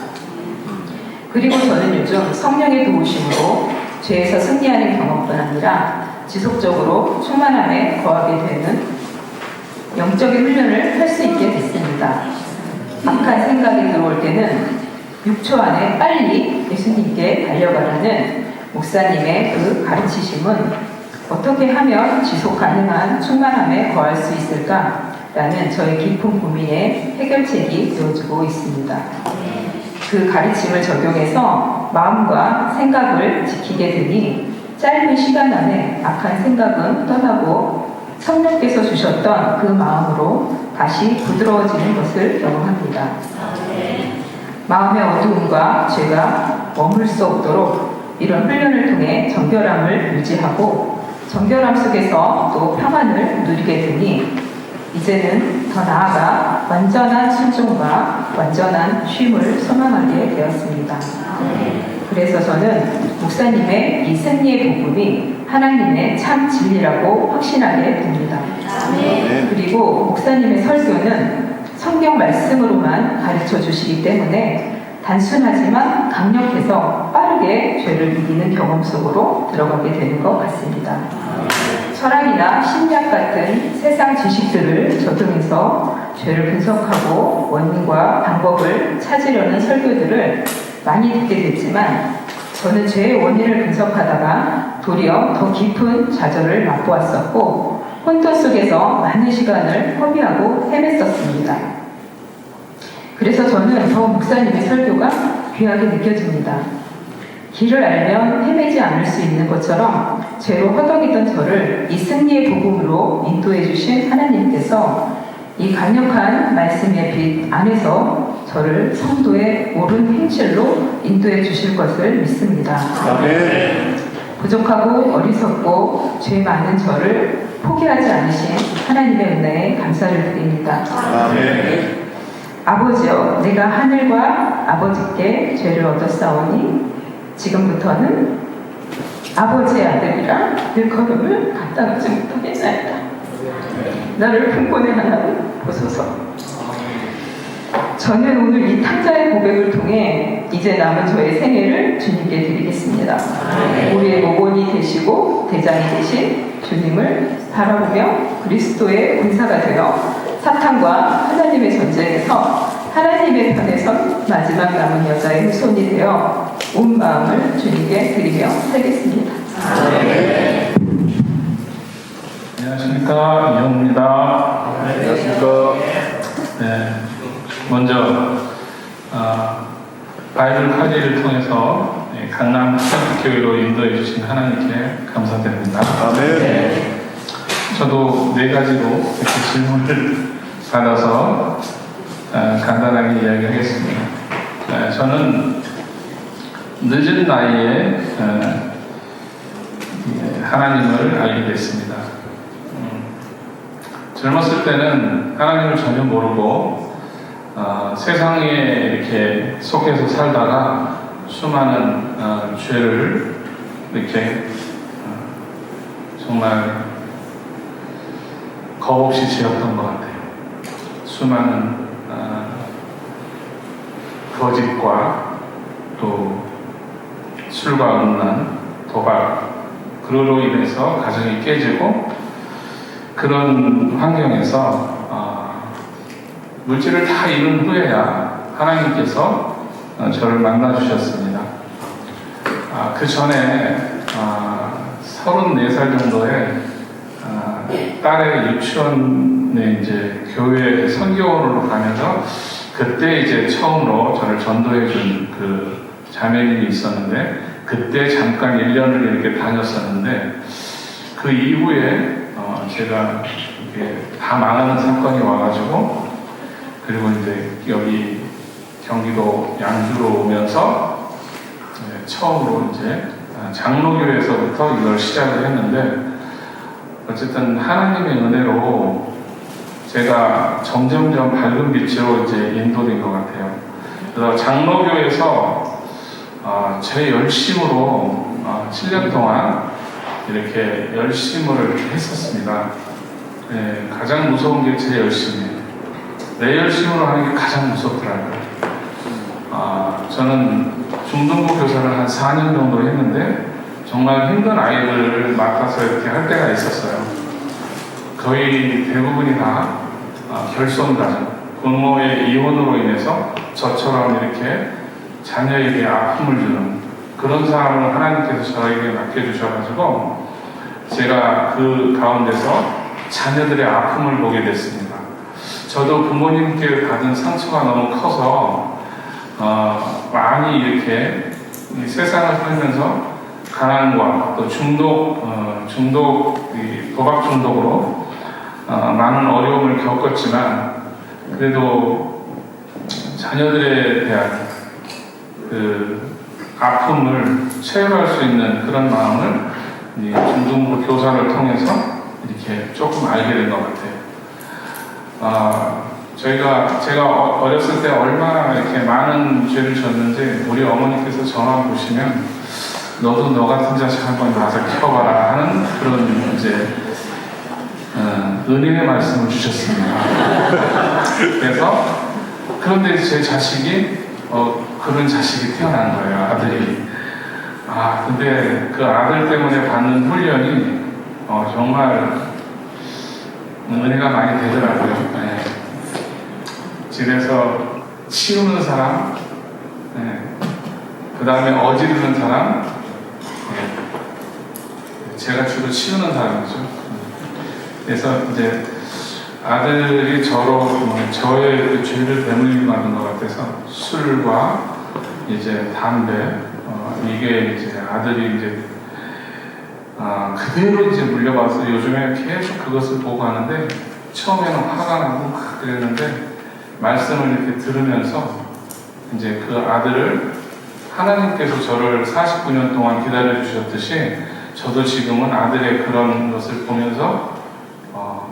그리고 저는 요즘 성령의 도우심으로 죄에서 승리하는 경험뿐 아니라 지속적으로 충만함에 거하게 되는 영적인 훈련을 할 수 있게 됐습니다. 악한 생각이 들어올 때는 6초 안에 빨리 예수님께 달려가라는 목사님의 그 가르치심은 어떻게 하면 지속 가능한 충만함에 거할 수 있을까라는 저의 깊은 고민의 해결책이 되어주고 있습니다. 그 가르침을 적용해서 마음과 생각을 지키게 되니 짧은 시간 안에 악한 생각은 떠나고 성령께서 주셨던 그 마음으로 다시 부드러워지는 것을 경험합니다. 마음의 어두움과 죄가 머물 수 없도록 이런 훈련을 통해 정결함을 유지하고 정결함 속에서 또 평안을 누리게 되니 이제는 더 나아가 완전한 순종과 완전한 쉼을 소망하게 되었습니다. 그래서 저는 목사님의 이 승리의 복음이 하나님의 참 진리라고 확신하게 됩니다. 그리고 목사님의 설교는 성경 말씀으로만 가르쳐 주시기 때문에 단순하지만 강력해서 빠르게 죄를 이기는 경험 속으로 들어가게 되는 것 같습니다. 철학이나 심리학 같은 세상 지식들을 적용해서 죄를 분석하고 원인과 방법을 찾으려는 설교들을 많이 듣게 됐지만 저는 죄의 원인을 분석하다가 도리어 더 깊은 좌절을 맛보았었고 혼돈 속에서 많은 시간을 허비하고 헤맸었습니다. 그래서 저는 더 목사님의 설교가 귀하게 느껴집니다. 길을 알면 헤매지 않을 수 있는 것처럼 죄로 허덕이던 저를 이 승리의 복음으로 인도해 주신 하나님께서 이 강력한 말씀의 빛 안에서 저를 성도의 옳은 행실로 인도해 주실 것을 믿습니다. 부족하고 어리석고 죄 많은 저를 포기하지 않으신 하나님의 은혜에 감사를 드립니다. 아버지여, 내가 하늘과 아버지께 죄를 얻었사오니 지금부터는 아버지의 아들이라 일컬음을 감당하지 못하겠나이다. 나를 품권에 하나로 보소서. 저는 오늘 이 탕자의 고백을 통해 이제 남은 저의 생애를 주님께 드리겠습니다. 우리의 모본이 되시고 대장이 되신 주님을 바라보며 그리스도의 군사가 되어 사탄과 하나님의 전쟁에서 하나님의 편에 선 마지막 남은 여자의 후손이 되어 온 마음을 주님께 드리며 살겠습니다. 안녕하십니까, 이형입니다. 안녕하십니까. 네, 먼저 바이블 카디를 통해서 강남 한국교회로 인도해 주신 하나님께 감사드립니다. 네, 저도 4가지로 이렇게 질문을 받아서 간단하게 이야기하겠습니다. 저는 늦은 나이에 하나님을 알게 됐습니다. 젊었을 때는 하나님을 전혀 모르고 세상에 이렇게 속해서 살다가 수많은 죄를 이렇게 정말 겁없이 지었던 것 같아요. 수많은 거짓과 또 술과 음란, 도박, 그로 인해서 가정이 깨지고 그런 환경에서 물질을 다 잃은 후에야 하나님께서 저를 만나 주셨습니다. 그 전에 34살 정도에 딸의 유치원에 이제 교회 선교로 가면서 그때 이제 처음으로 저를 전도해 준 그 자매님이 있었는데 그때 잠깐 1년을 이렇게 다녔었는데 그 이후에 제가 이게 다 망하는 사건이 와가지고 그리고 이제 여기 경기도 양주로 오면서 처음으로 이제 장로교에서부터 이걸 시작을 했는데 어쨌든 하나님의 은혜로 제가 점점점 밝은 빛으로 이제 인도된 것 같아요. 그래서 장로교에서 제 열심으로 7년 동안 이렇게 열심을 했었습니다. 네, 가장 무서운 게 제 열심이에요. 내 열심으로 하는 게 가장 무섭더라고요. 저는 중등부 교사를 한 4년 정도 했는데 정말 힘든 아이들을 맡아서 이렇게 할 때가 있었어요. 거의 대부분이 다 결손 가정, 부모의 이혼으로 인해서 저처럼 이렇게 자녀에게 아픔을 주는 그런 사람을 하나님께서 저에게 맡겨주셔가지고 제가 그 가운데서 자녀들의 아픔을 보게 됐습니다. 저도 부모님께 받은 상처가 너무 커서 많이 이렇게 이 세상을 살면서 가난과 또 도박 중독으로 많은 어려움을 겪었지만 그래도 자녀들에 대한 그 아픔을 체험할 수 있는 그런 마음을 이 중등부 교사를 통해서 이렇게 조금 알게 된 것 같아요. 제가 어렸을 때 얼마나 이렇게 많은 죄를 졌는지 우리 어머니께서 전화 보시면 너도 너 같은 자식 한번 와서 켜봐라 하는 그런 이제 은혜의 말씀을 주셨습니다. 그래서 그런데 제 자식이 그런 자식이 태어난 거예요, 아들이. 근데 그 아들 때문에 받는 훈련이 정말 은혜가 많이 되더라고요. 네. 집에서 치우는 사람, 네. 그 다음에 어지르는 사람, 네. 제가 주로 치우는 사람이죠. 그래서 이제 아들이 저의 그 죄를 배물림 받은 것 같아서 술과 이제 담배, 이게 이제 아들이 이제 그대로 이제 물려봐서 요즘에 계속 그것을 보고 하는데 처음에는 화가 나고 그랬는데 말씀을 이렇게 들으면서 이제 그 아들을 하나님께서 저를 49년 동안 기다려 주셨듯이 저도 지금은 아들의 그런 것을 보면서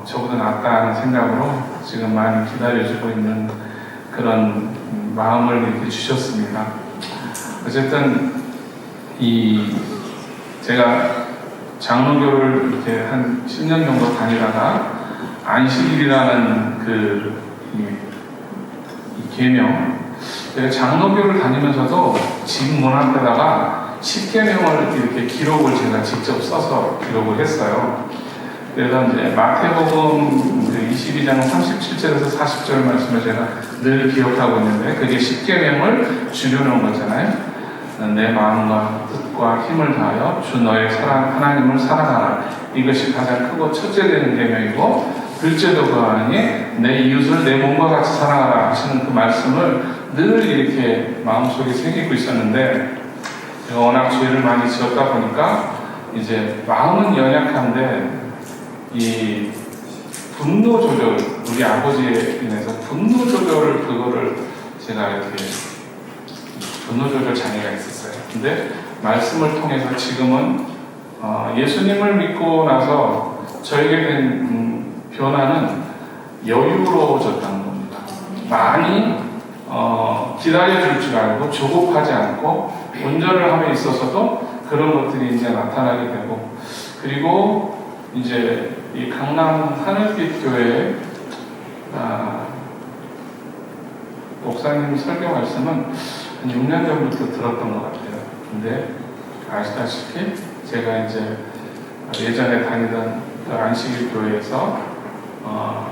저보다 낫다 하는 생각으로 지금 많이 기다려주고 있는 그런 마음을 이렇게 주셨습니다. 어쨌든 제가 장로교를 이렇게 한 10년 정도 다니다가 안식일이라는 이 계명, 제가 장로교를 다니면서도 집 문 앞에다가 10계명을 이렇게 기록을 제가 직접 써서 기록을 했어요. 그래서 이제 마태복음 22장 37절에서 40절 말씀을 제가 늘 기억하고 있는데, 그게 10계명을 줄여놓은 거잖아요. 내 마음과 뜻과 힘을 다하여 주 너의 하나님을 사랑하라. 이것이 가장 크고 첫째 되는 계명이고, 둘째도 그하니 내 이웃을 내 몸과 같이 사랑하라 하시는 그 말씀을 늘 이렇게 마음속에 새기고 있었는데, 제가 워낙 죄를 많이 지었다 보니까 이제 마음은 연약한데 이 분노 조절, 우리 아버지에 인해서 분노 조절을, 그거를 제가 이렇게 분노 조절 장애가 있었어요. 근데 말씀을 통해서 지금은 예수님을 믿고 나서 저에게 된 변화는 여유로워졌다는 겁니다. 많이 기다려줄 줄 알고 조급하지 않고, 운전을 함에 있어서도 그런 것들이 이제 나타나게 되고, 그리고 이제 이 강남 하늘빛 교회 목사님 설교 말씀은 한 6년 전부터 들었던 것 같아요. 근데 아시다시피 제가 이제 예전에 다니던 그 안식일 교회에서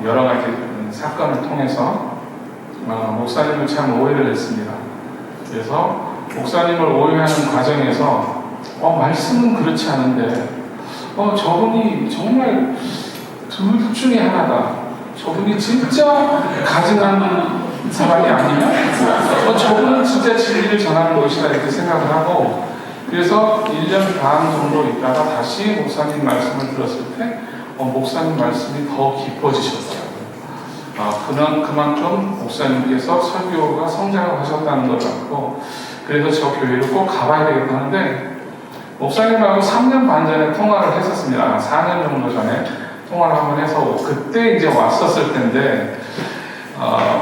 여러 가지 사건을 통해서 목사님을 참 오해를 했습니다. 그래서 목사님을 오해하는 과정에서 말씀은 그렇지 않은데 저분이 정말 둘 중에 하나다. 저분이 진짜 가증한 사람이 아니면 저분은 진짜 진리를 전하는 것이다, 이렇게 생각을 하고, 그래서 1년 반 정도 있다가 다시 목사님 말씀을 들었을 때 목사님 말씀이 더 깊어지셨어요. 그만큼 목사님께서 설교가 성장을 하셨다는 걸 알고, 그래서 저 교회를 꼭 가봐야 되겠다 하는데, 목사님하고 3년 반 전에 통화를 했었습니다. 4년 정도 전에 통화를 한번 해서, 그때 이제 왔었을 텐데,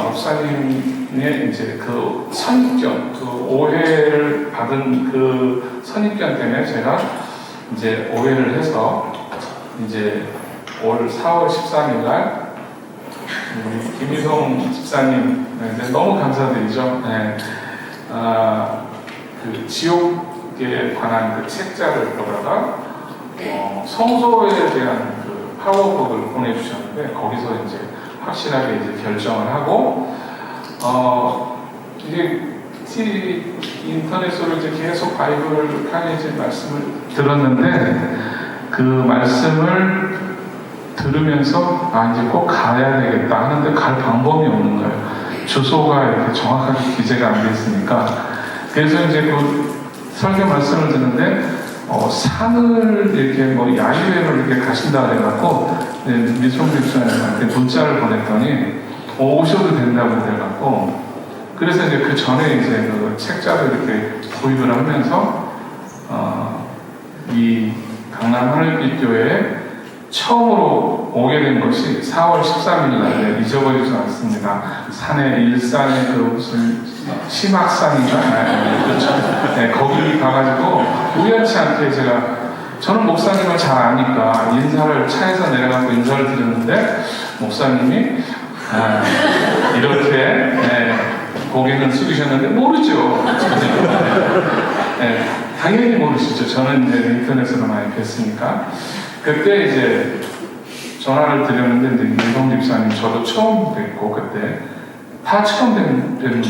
목사님의 이제 그 선입견, 그 오해를 받은 그 선입견 때문에 제가 이제 오해를 해서, 이제 올 4월 13일 날 우리 김희성 집사님, 너무 감사드리죠. 네. 그 지옥에 관한 그 책자를 보다가 성소에 대한 그 파워북을 보내주셨는데, 거기서 이제 확실하게 이제 결정을 하고, 이제 인터넷으로 이제 계속 바이블 카네지 말씀을 들었는데, 그 말씀을 들으면서 이제 꼭 가야 되겠다 하는데 갈 방법이 없는 거예요. 주소가 이렇게 정확하게 기재가 안 돼 있으니까. 그래서 이제 그 설교 말씀을 듣는데 산을 이렇게 야유회를 이렇게 가신다 그래갖고 미송집 집사님한테 문자를 보냈더니 오셔도 된다고 그래갖고, 그래서 이제 그 전에 이제 그 책자를 이렇게 구입을 하면서 이 강남 하늘빛 교회에 처음으로 오게 된 것이 4월 13일 날에 잊어버리지 않습니다. 산에 일산에 그 무슨 심악산인가? 그렇죠. 네, 거기 가가지고 우연치 않게 저는 목사님을 잘 아니까 인사를 차에서 내려가고 인사를 드렸는데, 목사님이 이렇게 고개는 숙이셨는데 모르죠. 당연히 모르시죠. 저는 이제 인터넷으로 많이 뵀으니까. 그때 이제 전화를 드렸는데, 민성 집사님 저도 처음 뵙고, 그때 다 처음 뵙는 거예요.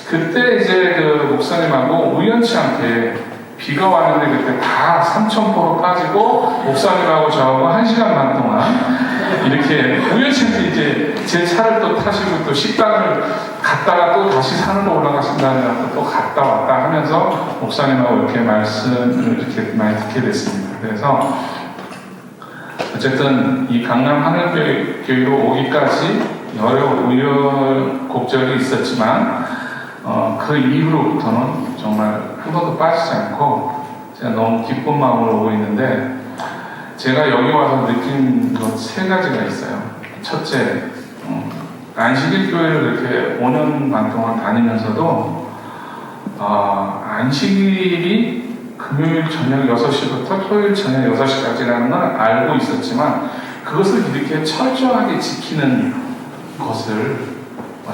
그때 이제 그 목사님하고 우연치 않게 비가 왔는데, 그때 다 삼천포로 빠지고 목사님하고 저하고 1시간 반 동안 이렇게 우연치 않게 이제 제 차를 또 타시고 또 식당을 갔다가 또 다시 산으로 올라가신다는 또 갔다 왔다 하면서 목사님하고 이렇게 말씀을 이렇게 많이 듣게 됐습니다. 그래서 어쨌든 이 강남 하늘교회로 오기까지 여러 우여곡절이 있었지만 그 이후로부터는 정말 한 번도 빠지지 않고 제가 너무 기쁜 마음으로 오고 있는데, 제가 여기 와서 느낀 것 3가지가 있어요. 첫째, 안식일 교회를 이렇게 5년 반 동안 다니면서도 안식일이 금요일 저녁 6시부터 토요일 저녁 6시까지라는 건 알고 있었지만, 그것을 이렇게 철저하게 지키는 것을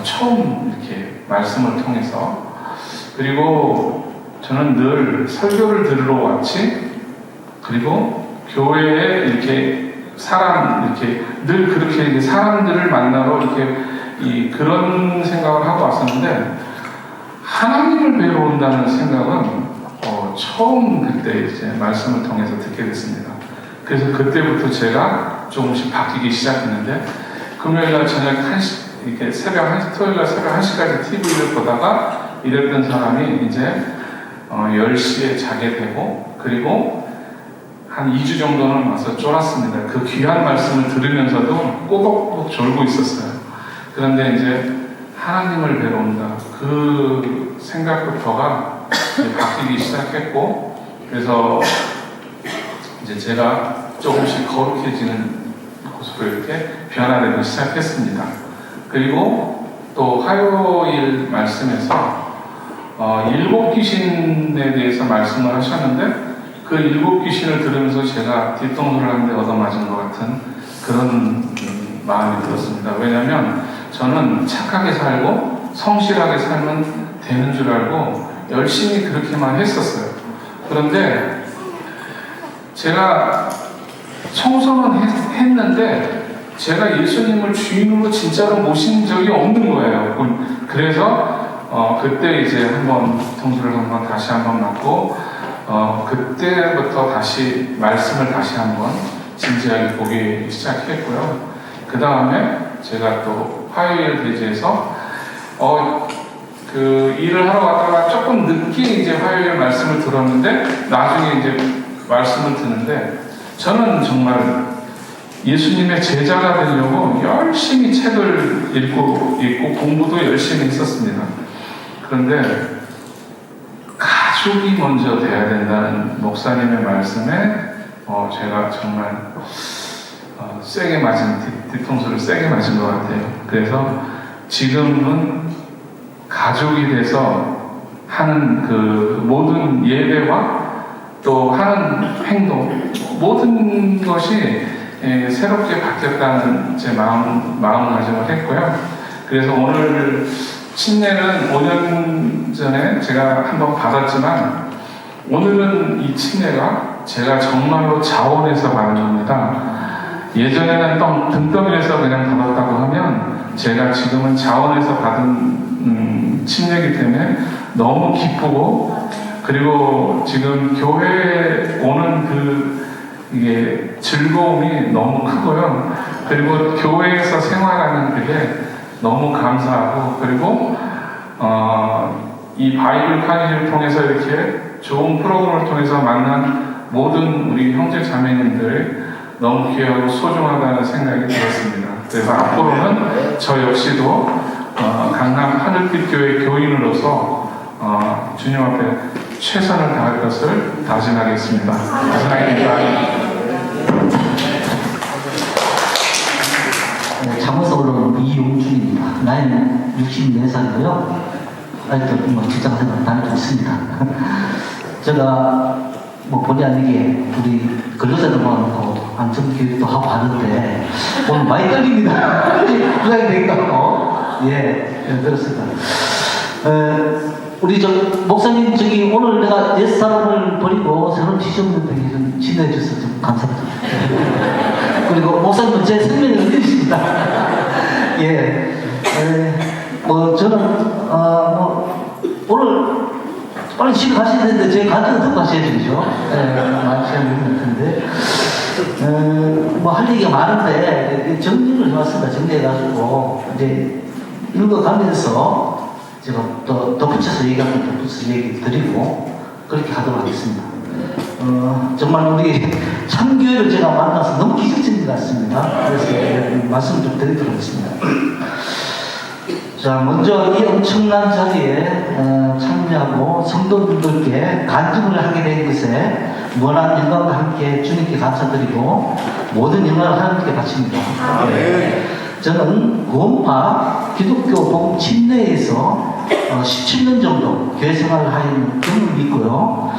처음 이렇게 말씀을 통해서, 그리고 저는 늘 설교를 들으러 왔지, 그리고 교회에 이렇게 이렇게 늘 그렇게 이제 사람들을 만나러 이렇게 그런 생각을 하고 왔었는데, 하나님을 뵈러 온다는 생각은 처음 그때 이제 말씀을 통해서 듣게 됐습니다. 그래서 그때부터 제가 조금씩 바뀌기 시작했는데, 금요일날 저녁 1시, 이렇게 토요일날 새벽 1시까지 TV를 보다가 이랬던 사람이 이제 10시에 자게 되고, 그리고 한 2주 정도는 와서 쫄았습니다. 그 귀한 말씀을 들으면서도 꼬박꼬박 졸고 있었어요. 그런데 이제 하나님을 뵈러 온다, 그 생각부터가 이제 바뀌기 시작했고, 그래서 이제 제가 조금씩 거룩해지는 곳으로 이렇게 변화되기 시작했습니다. 그리고 또 화요일 말씀에서 7 귀신에 대해서 말씀을 하셨는데, 그 7 귀신을 들으면서 제가 뒤통수를 한 대 얻어맞은 것 같은 그런 마음이 들었습니다. 왜냐하면 저는 착하게 살고 성실하게 살면 되는 줄 알고 열심히 그렇게만 했었어요. 그런데 제가 청소는 했는데 제가 예수님을 주인으로 진짜로 모신 적이 없는 거예요. 그래서 그때 이제 한번 뒤통수를 다시 한번 맞고, 그때부터 다시 말씀을 다시 한번 진지하게 보기 시작했고요. 그 다음에 제가 또 화요일 대지에서 그 일을 하러 갔다가 조금 늦게 이제 화요일 말씀을 들었는데, 나중에 이제 말씀을 듣는데, 저는 정말 예수님의 제자가 되려고 열심히 책을 읽고 공부도 열심히 했었습니다. 그런데 가족이 먼저 돼야 된다는 목사님의 말씀에 제가 정말 세게 맞은, 뒤통수를 세게 맞은 것 같아요. 그래서 지금은 가족이 돼서 하는 그 모든 예배와 또 하는 행동, 모든 것이 새롭게 바뀌었다는 제 마음가짐을 했고요. 그래서 오늘 침례는 5년 전에 제가 한번 받았지만, 오늘은 이 침례가 제가 정말로 자원해서 받은 겁니다. 예전에는 등떠밀에서 그냥 받았다고 하면, 제가 지금은 자원해서 받은 침례이기 때문에 너무 기쁘고, 그리고 지금 교회에 오는 이게 즐거움이 너무 크고요. 그리고 교회에서 생활하는 그게 너무 감사하고, 그리고 이 바이블 카니를 통해서 이렇게 좋은 프로그램을 통해서 만난 모든 우리 형제 자매님들 너무 귀하고 소중하다는 생각이 들었습니다. 그래서 앞으로는 저 역시도 강남 하늘빛 교회 교인으로서 주님 앞에 최선을 다할 것을 다짐하겠습니다. 감사합니다. 자모서로 이용준입니다. 나이는 64살이고요. 아직도 직장생활 다니고 있습니다. 제가 본의 아니게 우리 근로자들 모아놓고 안전교육도 하고 하는데 오늘 많이 떨립니다. 부장이 되기도 하고 그렇습니다. 우리 목사님 오늘 내가 옛사람을 버리고 새로운 지정문에 좀 지내해 주셔서 좀 감사합니다. 그리고 목사님은 제 생명의 은혜이십니다. 저는 오늘 빨리 집에 가셔야 되는데 제 가정은 듣고 가셔야 되죠. 많이 시간이 있는데 할 얘기가 많은데 정리를 해왔습니다. 정리해가지고 이제 읽어가면서 제가 또 덧붙여서 얘기하면 덧붙여서 얘기 드리고 그렇게 하도록 하겠습니다. 정말 우리 참교회를 제가 만나서 너무 기적적인 것 같습니다. 그래서 말씀 좀 드리도록 하겠습니다. 자, 먼저 이 엄청난 자리에 참여하고 성도분들께 간증을 하게 된 것에 무한한 영광과 함께 주님께 감사드리고 모든 영광을 하나님께 바칩니다. 저는 구원파 기독교 복음 침례에서 17년 정도 교회 생활을 하는 경험이 있고요.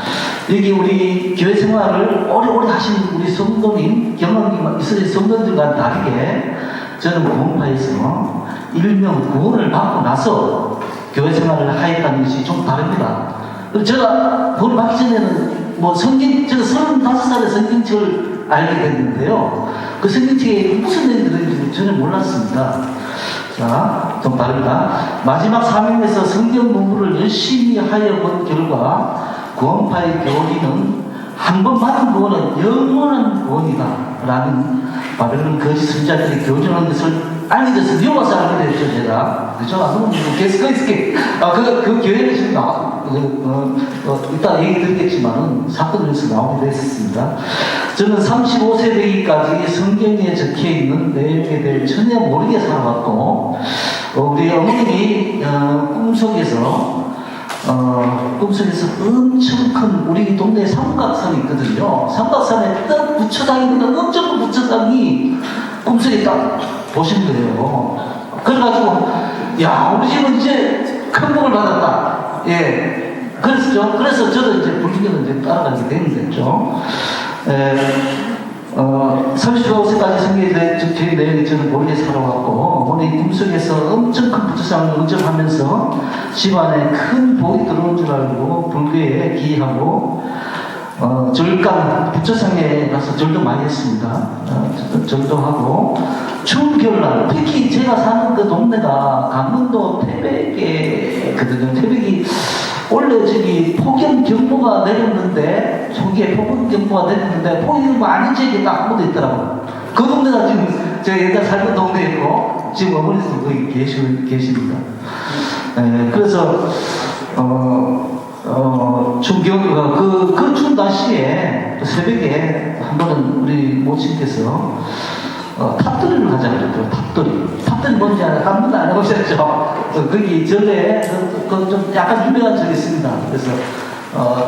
여기 우리 교회 생활을 오래오래 하신 우리 성도님 경험이 있으신 성도들과 다르게 저는 구원파에서 일명 구원을 받고 나서 교회 생활을 하였다는 것이 좀 다릅니다. 제가 구원을 받기 전에는 뭐 제가 35살에 성경책을 알게 됐는데요. 그 성경책에 무슨 내용이 들어있는지 전혀 몰랐습니다. 자, 좀 다릅니다. 마지막 사명에서 성경 공부를 열심히 하여 본 결과 구원파의 교리는 한 번 받은 구원은 영원한 구원이다 라는 바벨론 거짓 선자들이 교전하는 것을 알게 돼서 미워서 알게 됐죠, 제가. 그죠? 그 교회를 지금 이따 얘기 드리겠지만은 사건에서 나오게 됐었습니다. 저는 35세 되기까지 성경에 적혀 있는 내용에 대해 전혀 모르게 살아왔고, 우리 어머님이 꿈속에서 엄청 큰 우리 동네에 삼각산이 있거든요. 삼각산에 딱 부처당이거든. 엄청 큰 부처당이 꿈속에 딱 보신 거예요. 그래가지고 야, 우리 집은 이제 큰 복을 받았다. 예, 그래서 저도 이제 불교를 이제 따라가게 된 거죠. 35세까지 성경에 적힌 내용이 저는 모르게 살아왔고, 어머니 꿈속에서 엄청 큰 부처상을 응접하면서 집안에 큰 복이 들어온 줄 알고 불교에 기하고 절간 부처상에 가서 절도 많이 했습니다. 절도 하고 추운 겨울날, 특히 제가 사는 그 동네가 강원도 태백이거든요. 태백이 원래 저기 폭염경보가 내렸는데, 초기에 폭염경보가 내렸는데 폭염 아닌 지역이 딱 한 군데 있더라고요. 그 동네가 지금 제가 옛날 살던 동네이고 지금 어머니도 거기 계십니다. 그래서 그 추운 날씨에 새벽에 한 번은 우리 모친께서 탑돌이를 하자 그랬더라고요. 탑돌이 뭔지 한 번도 안 해보셨죠? 거기 절에 좀 약간 유명한 절이 있습니다. 그래서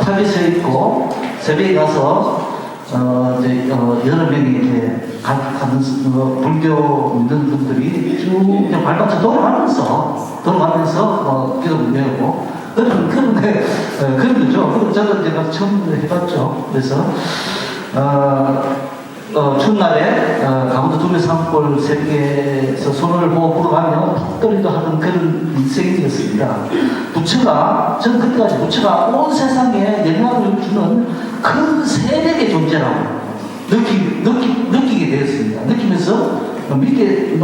탑이 서 있고 새벽에 가서 여러 명이 이렇게 가는 불교 믿는 분들이 쭉 발받쳐 돌아가면서 기도를 배우고 그런 거죠. 저도 제가 처음 해봤죠. 그래서 추운 날에 강원도 두메 산골 새벽에서 손을 보고 걸어가며 턱걸이도 하던 그런 인생이었습니다. 저는 그때까지 부처가 온 세상에 영향을 주는 큰 세력의 존재라고 느끼게 되었습니다. 느끼면서 믿게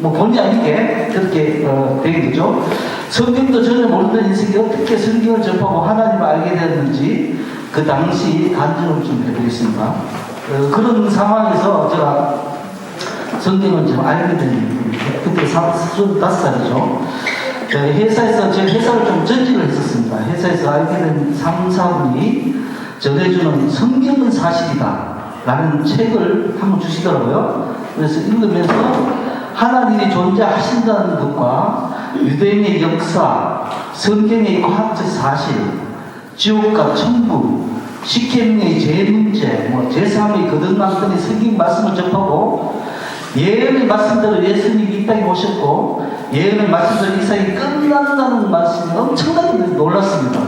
본의 아니게 그렇게 된 거죠. 성경도 전혀 모르던 인생이 어떻게 성경을 접하고 하나님을 알게 되었는지 그 당시 간증을 좀 해보겠습니다. 그런 상황에서 제가 성경을 좀 알게 된 그때 35살이죠. 회사에서 제 회사를 좀 전직을 했었습니다. 회사에서 알게 된 상사분이 전해주는 성경은 사실이다 라는 책을 한번 주시더라고요. 그래서 읽으면서 하나님이 존재하신다는 것과 유대인의 역사, 성경의 과학적 사실, 지옥과 천국, 시케문의 죄 문제, 제3의 거듭났더니 성경 말씀을 접하고 예언의 말씀대로 예수님이 이 땅에 오셨고 예언의 말씀대로 이 세상이 끝난다는 말씀이 엄청나게 놀랐습니다.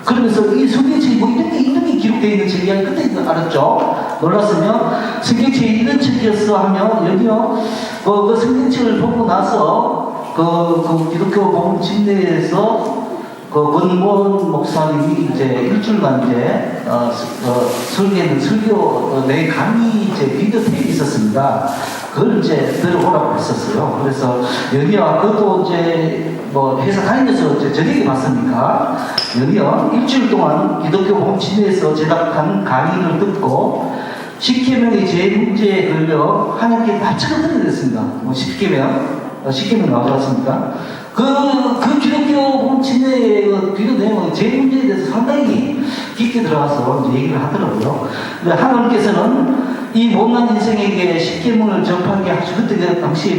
그러면서 이 성경책이 이런 게 기록되어 있는 책이야. 그때 알았죠. 놀랐으면 성경책이 이런 책이었어 하면 여기요 그 성경책을 보고 나서 그 기독교 복음 침례에서 권모원 목사님이 이제 일주일간 이제 설교 내 강의 이제 비디오 테이프 있었습니다. 그걸 이제 들어오라고 했었어요. 그래서 여기와 그것도 이제 회사 다니면서 이제 저녁에 봤으니까 여기요 일주일 동안 기독교 복음 침례에서 제작한 강의를 듣고 10계명의 제 문제에 걸려 하나님께 발차가 드려야 됐습니다. 10계명 나왔습니까? 그 기독교 복음 침례의 비교 내용은 제 문제에 대해서 상당히 깊게 들어가서 이제 얘기를 하더라고요. 근데 하나님께서는 이 못난 인생에게 10계명을 접하게 하시고, 그때 그 당시에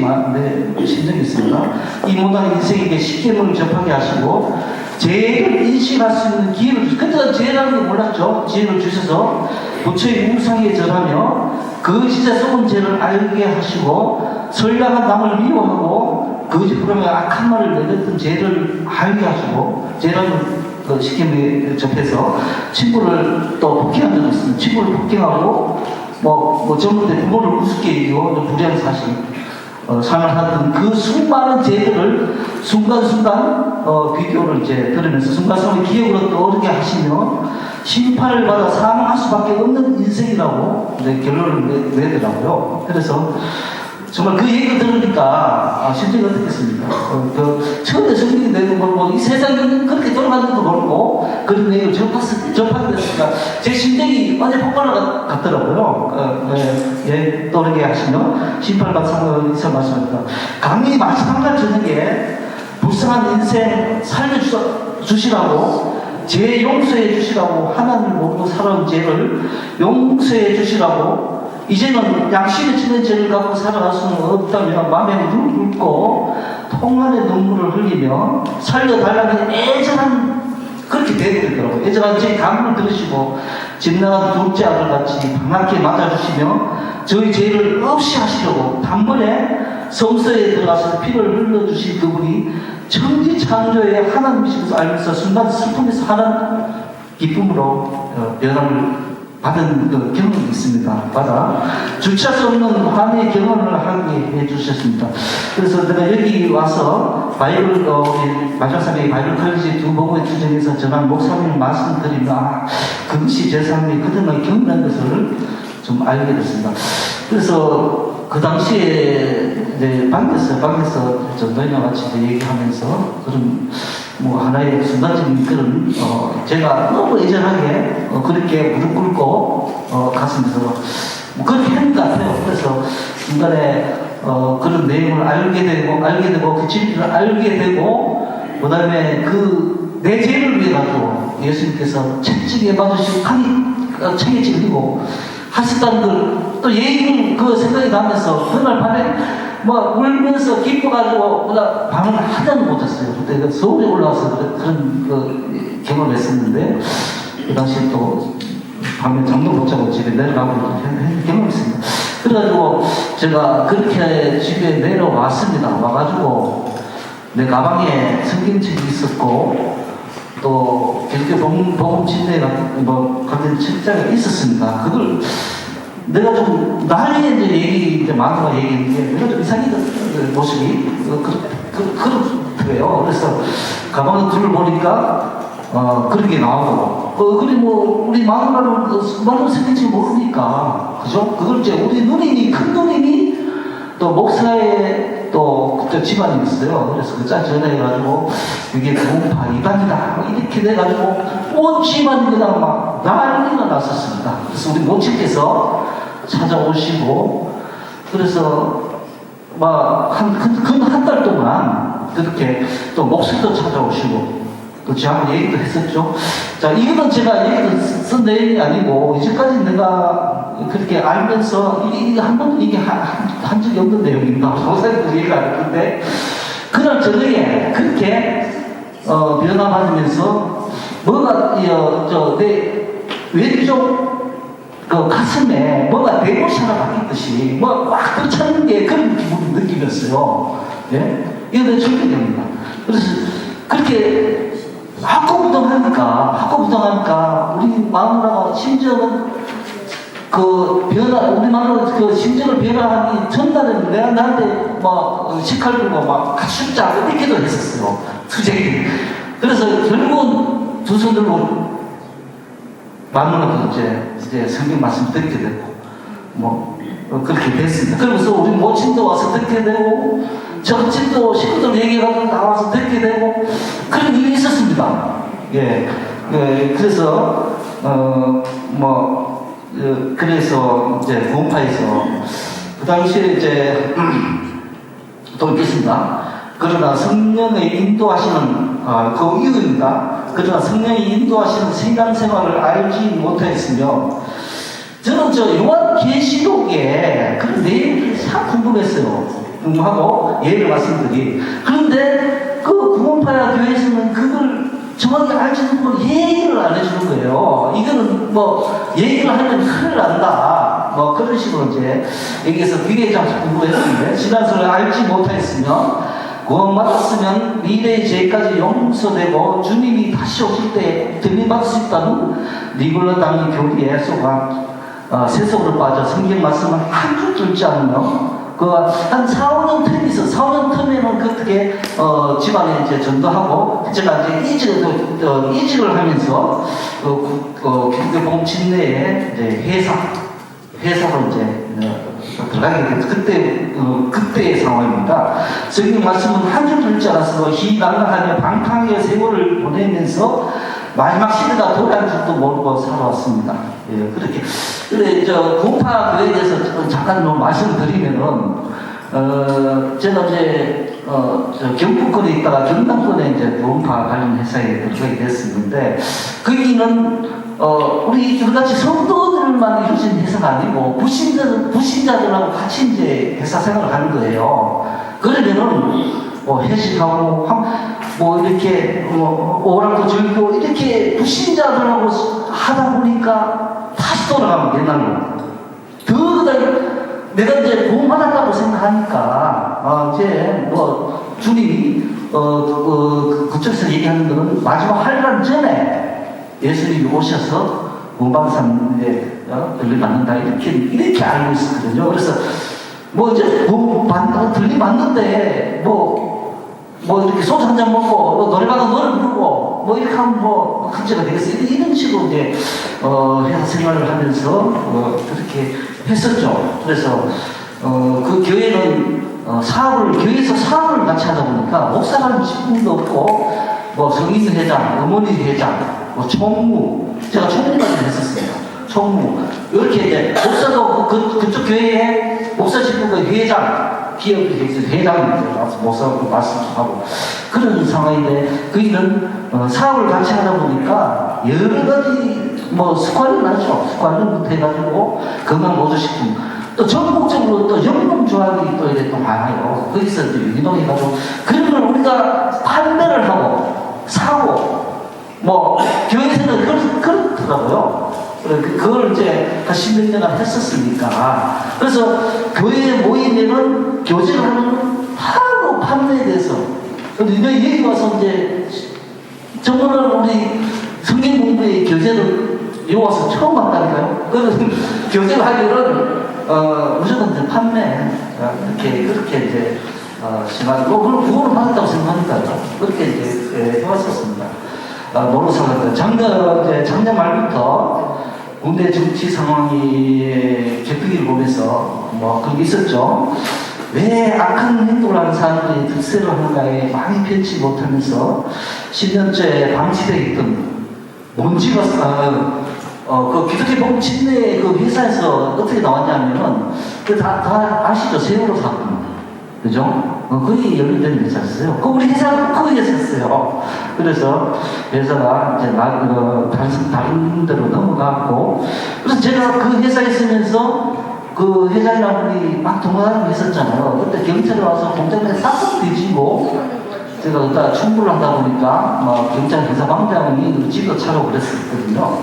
심정이 있습니다. 이 못난 인생에게 10계명을 접하게 하시고, 죄를 인식할 수 있는 기회를 주셔서, 그때는 죄라는 걸 몰랐죠. 지혜를 주셔서 부처의 우상에 절하며 그 시대 속은 죄를 알게 하시고 선량한 남을 미워하고 거짓 부르며 악한 말을 내뱉던 죄를 알게 하시고 죄라는 쉽게 접해서 친구를 또 폭행한 적이 있습니다. 친구를 폭행하고 젊을 때 부모를 우습게 이기고 불의한 사실 삶을 하던 그 수많은 죄들을 순간순간 비디오를 이제 들으면서 순간순간 기억으로 떠오르게 하시며 심판을 받아 사망할 수밖에 없는 인생이라고 결론을 내더라고요. 그래서 정말 그 얘기를 들으니까 심정이 어떻겠습니까? 처음에 성경이 내고 이 세상이 그렇게 돌아가는지도 모르고 그런 얘기를 접하게 됐으니까 제 심정이 완전 폭발을 갔더라고요. 떠오르게 하시며 심판받은 상황에서 말씀합니다. 강의 마지막 날 저녁에 불쌍한 인생 살려주시라고 죄 용서해 주시라고 하나님을 모르고 살아온 죄를 용서해 주시라고 이제는 양심에 치는 죄를 갖고 살아갈 수는 없다며 마음에 울고 통안의 눈물을 흘리며 살려달라는 애절한 그렇게 되더라고요. 애절한 제 감을 들으시고 집 나간 둘째 아들 같이 방학에 맞아주시며 저희 죄를 없이 하시려고 단번에 성서에 들어가서 피를 흘려주신 그분이 천지창조의 하나님이시면서 알면서 순간 슬픔에서 하나님 기쁨으로 변함을 받은 경험이 있습니다. 받아 주체할 수 없는 환희의 경험을 하게 해주셨습니다. 그래서 내가 여기 와서 바이블 마지막에 바이블 컬리지 두 복음의 투쟁에서 전한 목사님 말씀드리면 그것이 제 삶에 그동안 경험한 것을 좀 알게 됐습니다. 그래서 그 당시에 이제 방에서 너희와 같이 얘기하면서 그런 하나의 순간적인 그런 제가 너무 애절하게 그렇게 무릎 꿇고 가슴에서 그렇게 했는 것 같아요. 그래서 중간에 그런 내용을 알게 되고 그 진리를 알게 되고 그다음에 내 죄를 위해 가지고 예수님께서 채찍에 받으시고 창에 찔리고 하셨다는 걸 또 얘기를 생각이 나면서 그날 밤에 울면서 기뻐가지고 밤을 하나도 못 잤어요. 그때 서울에 올라와서 그런 경험을 했었는데 그 당시에 또 밤에 잠도 못 자고 집에 내려가고 한 경험이 있습니다. 그래가지고 제가 그렇게 집에 내려왔습니다. 와가지고 내 가방에 성경책이 있었고 또 기독교 복음 진례 같은 책장이 있었습니다. 그걸 내가 좀 나중에 이제 마누가 얘기했는데 내가 좀 이상했던 모습이 그렇더래요. 그래서 가방을 둘러보니까 그런 게 나오고 그리고 우리 마누라는 마누라 생긴지 모르니까 그죠? 그걸 이제 우리 누님이 큰 누님이 또 목사의 또 집안이 있어요. 그래서 그 짤 전화해가지고 이게 구원파 이단이다 이렇게 돼가지고 온 집안이 그냥 막 난리가 났었습니다. 그래서 우리 모친께서 찾아오시고 그래서 한 달 동안 그렇게 또 목사도 찾아오시고 또 저하고 얘기도 했었죠. 자, 이거는 제가 얘기를 쓴 내용이 아니고 이제까지 내가 그렇게 알면서 이게 한 번도 한 적이 없는 내용입니다. 목사님도 얘기가 안 했는데 그날 저녁에 그렇게 변화받으면서 뭐가 내 왼쪽 가슴에 뭐가 대못이 하나 박혔듯이 막 꽂혀있는 게 그런 기분을 느끼면서요. 예? 이거 내 충격입니다. 그래서 그렇게 학고부동하니까 우리 마누라가 심지어는 우리 마누라 심정을 변화하기 전날에는 내가 나한테 식칼 들고 같이 죽자 이렇게도 했었어요. 투쟁이. 그래서 결국은 두 손 들고 마누라도 이제 성경 말씀 듣게 되고 그렇게 됐습니다. 그러면서 우리 모친도 와서 듣게 되고 저 집도 식구들 얘기하고 나와서 듣게 되고 그런 일이 있었습니다. 예. 그래서 그래서 이제 구원파에서 그 당시에 이제 또 있겠습니다. 그러나 성령의 인도하시는 그 이유입니다. 그러나 성령이 인도하시는 신앙생활을 알지 못했으며 저는 요한계시록에 그런 내용이 참 궁금하고 예를 말씀드리. 그런데 그 구원파야 교회에서는 그걸 정확히 알지 못하고 얘기를 안 해주는 거예요. 이거는 얘기를 하면 큰일 난다. 뭐 그런 식으로 이제 여기서 비례장 공부했는데 지난서를 알지 못하였으면 구원받았으면 미래의 죄까지 용서되고 주님이 다시 오실 때 들림받을 수 있다는 니골라 당의 교리에 속아 세속으로 빠져 성경 말씀을 한 줄 들지 않으며 한 4, 5년 텀이 있어. 4, 5년 텀에는 그렇게 집안에 이제 전도하고 제가 이제 이직을 하면서 기독교 진내에 이제 회사로 이제 들어가게 됐죠. 그때의 상황입니다. 성경 말씀은 한 줄 들지 않았어. 희망하며 방탕하게 세월을 보내면서 마지막 시대가 돌아올 줄도 모르고 살아왔습니다. 예, 그렇게. 근데 공파 교회에 대해서 잠깐 말씀드리면은, 제가 이제, 경북권에 있다가 경남권에 이제 공파 관련 회사에 들어가게 됐었는데, 거기는, 우리 같이 성도들만 이루어진 회사가 아니고, 불신자들하고 같이 이제 회사 생활을 하는 거예요. 그러면은, 회식하고, 이렇게, 오락도 즐기고, 이렇게 불신자들하고 하다 보니까 다시 돌아가면 옛날로. 내가 이제 구원받았다고 생각하니까, 이제 주님이, 그쪽에서 얘기하는 거는 마지막 할란 전에 예수님이 오셔서 구원받은 사람에 들림받는다. 이렇게 알고 있었거든요. 그래서, 이제 들림받는데, 이렇게 소주 한잔 먹고, 노래방은 노래 부르고, 이렇게 하면 문제가 되겠어요. 이런 식으로 이제, 회사 생활을 하면서, 그렇게 했었죠. 그래서, 그 교회는, 교회에서 사업을 같이 하다 보니까, 목사라는 직분도 없고, 성인회장, 어머니회장, 총무, 제가 총무까지 했었습니다. 총무. 이렇게 이제, 목사도 그쪽 교회에 목사 직분과 회장, 기업이 회장인데 와서 목사하고 말씀하고 그런 상황인데 그이는 사업을 같이 하다 보니까 여러 가지 습관이 나죠. 습관부터 해가지고 건강보조식품 또 전국적으로 또 연금 조합이 또 이렇게 또 많아요. 거기서 유동해가지고 그런 걸 우리가 판매를 하고 사고 교회에서는 그렇더라고요. 그걸 이제 한 10몇 년간 했었으니까. 그래서 교회에 모이면은 교제를 하는 하루 판매에 대해서. 근데 여기 와서 이제 정말 우리 성경 공부의 교제를 여기 와서 처음 봤다니까요. 그래서 교제를 하기를 무조건 이제 판매. 그렇게 이제 심하고 그걸 구원을 받았다고 생각하니까요. 그렇게 이제 해왔었습니다. 노릇하는데 작년 말부터 군대 정치 상황이 격변기를 보면서 그런 게 있었죠. 왜 악한 행동을 하는 사람들이 득세를 하는가에 많이 편치 못하면서 10년째 방치되어 있던 먼지가 그 기독교 복음 진내 그 회사에서 어떻게 나왔냐면은 다 아시죠? 세월호 사건. 그죠? 거의 연루된 회사였어요. 우리 회사가 거기에 있었어요. 그래서 회사가 이제 다른 데로 넘어갔고, 그래서 제가 그 회사에 있으면서 그 회장이랑 우리 막 동거하고 있었잖아요. 그때 경찰이 와서 공장에 싹싹 뒤지고, 제가 그때 충분을 하다 보니까 경찰 회사방장이 집도 차고 그랬었거든요.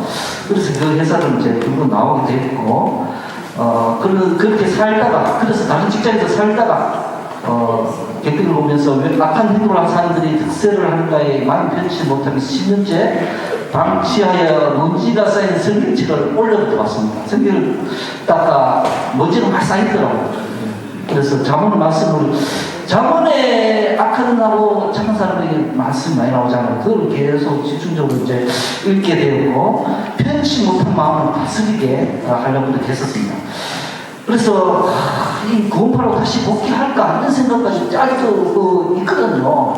그래서 그 회사를 이제 결국 나오게 됐고, 그렇게 살다가, 그래서 다른 직장에서 살다가, 객들을 보면서 왜 악한 행동을 한 사람들이 득세를 하는가에 많이 편치 못하면서 10년째 방치하여 먼지가 쌓인 성경책을 올려부터 봤습니다. 성경을 닦아 먼지가 막 쌓이더라고요. 그래서 자문에 악한 하고 착한 사람들이 말씀이 많이 나오잖아요. 그걸 계속 집중적으로 이제 읽게 되었고 편치 못한 마음을 다스리게 하려고 이렇게 했었습니다. 그래서 이 구원파로 다시 복귀할까 하는 생각까지 아직도 있거든요.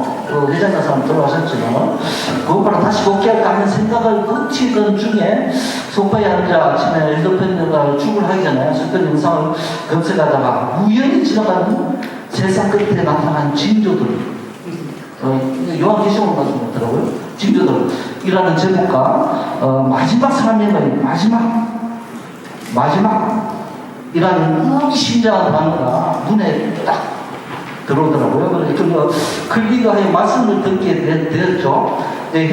회장님 사람 들어가셨지만 구원파로 다시 복귀할까 하는 생각을 거치던 중에 소파에 앉아 아침에 휴대폰을 출근하기 전에 어떤 영상을 검색하다가 우연히 지나가는 세상 끝에 나타난 징조들 요한계시록을 가지고 있더라고요. 징조들이라는 제목과 마지막 사람의 마지막 이라는 심장한 단어가 눈에 딱 들어오더라고요. 그래서 클비가의 말씀을 듣게 되었죠. 네,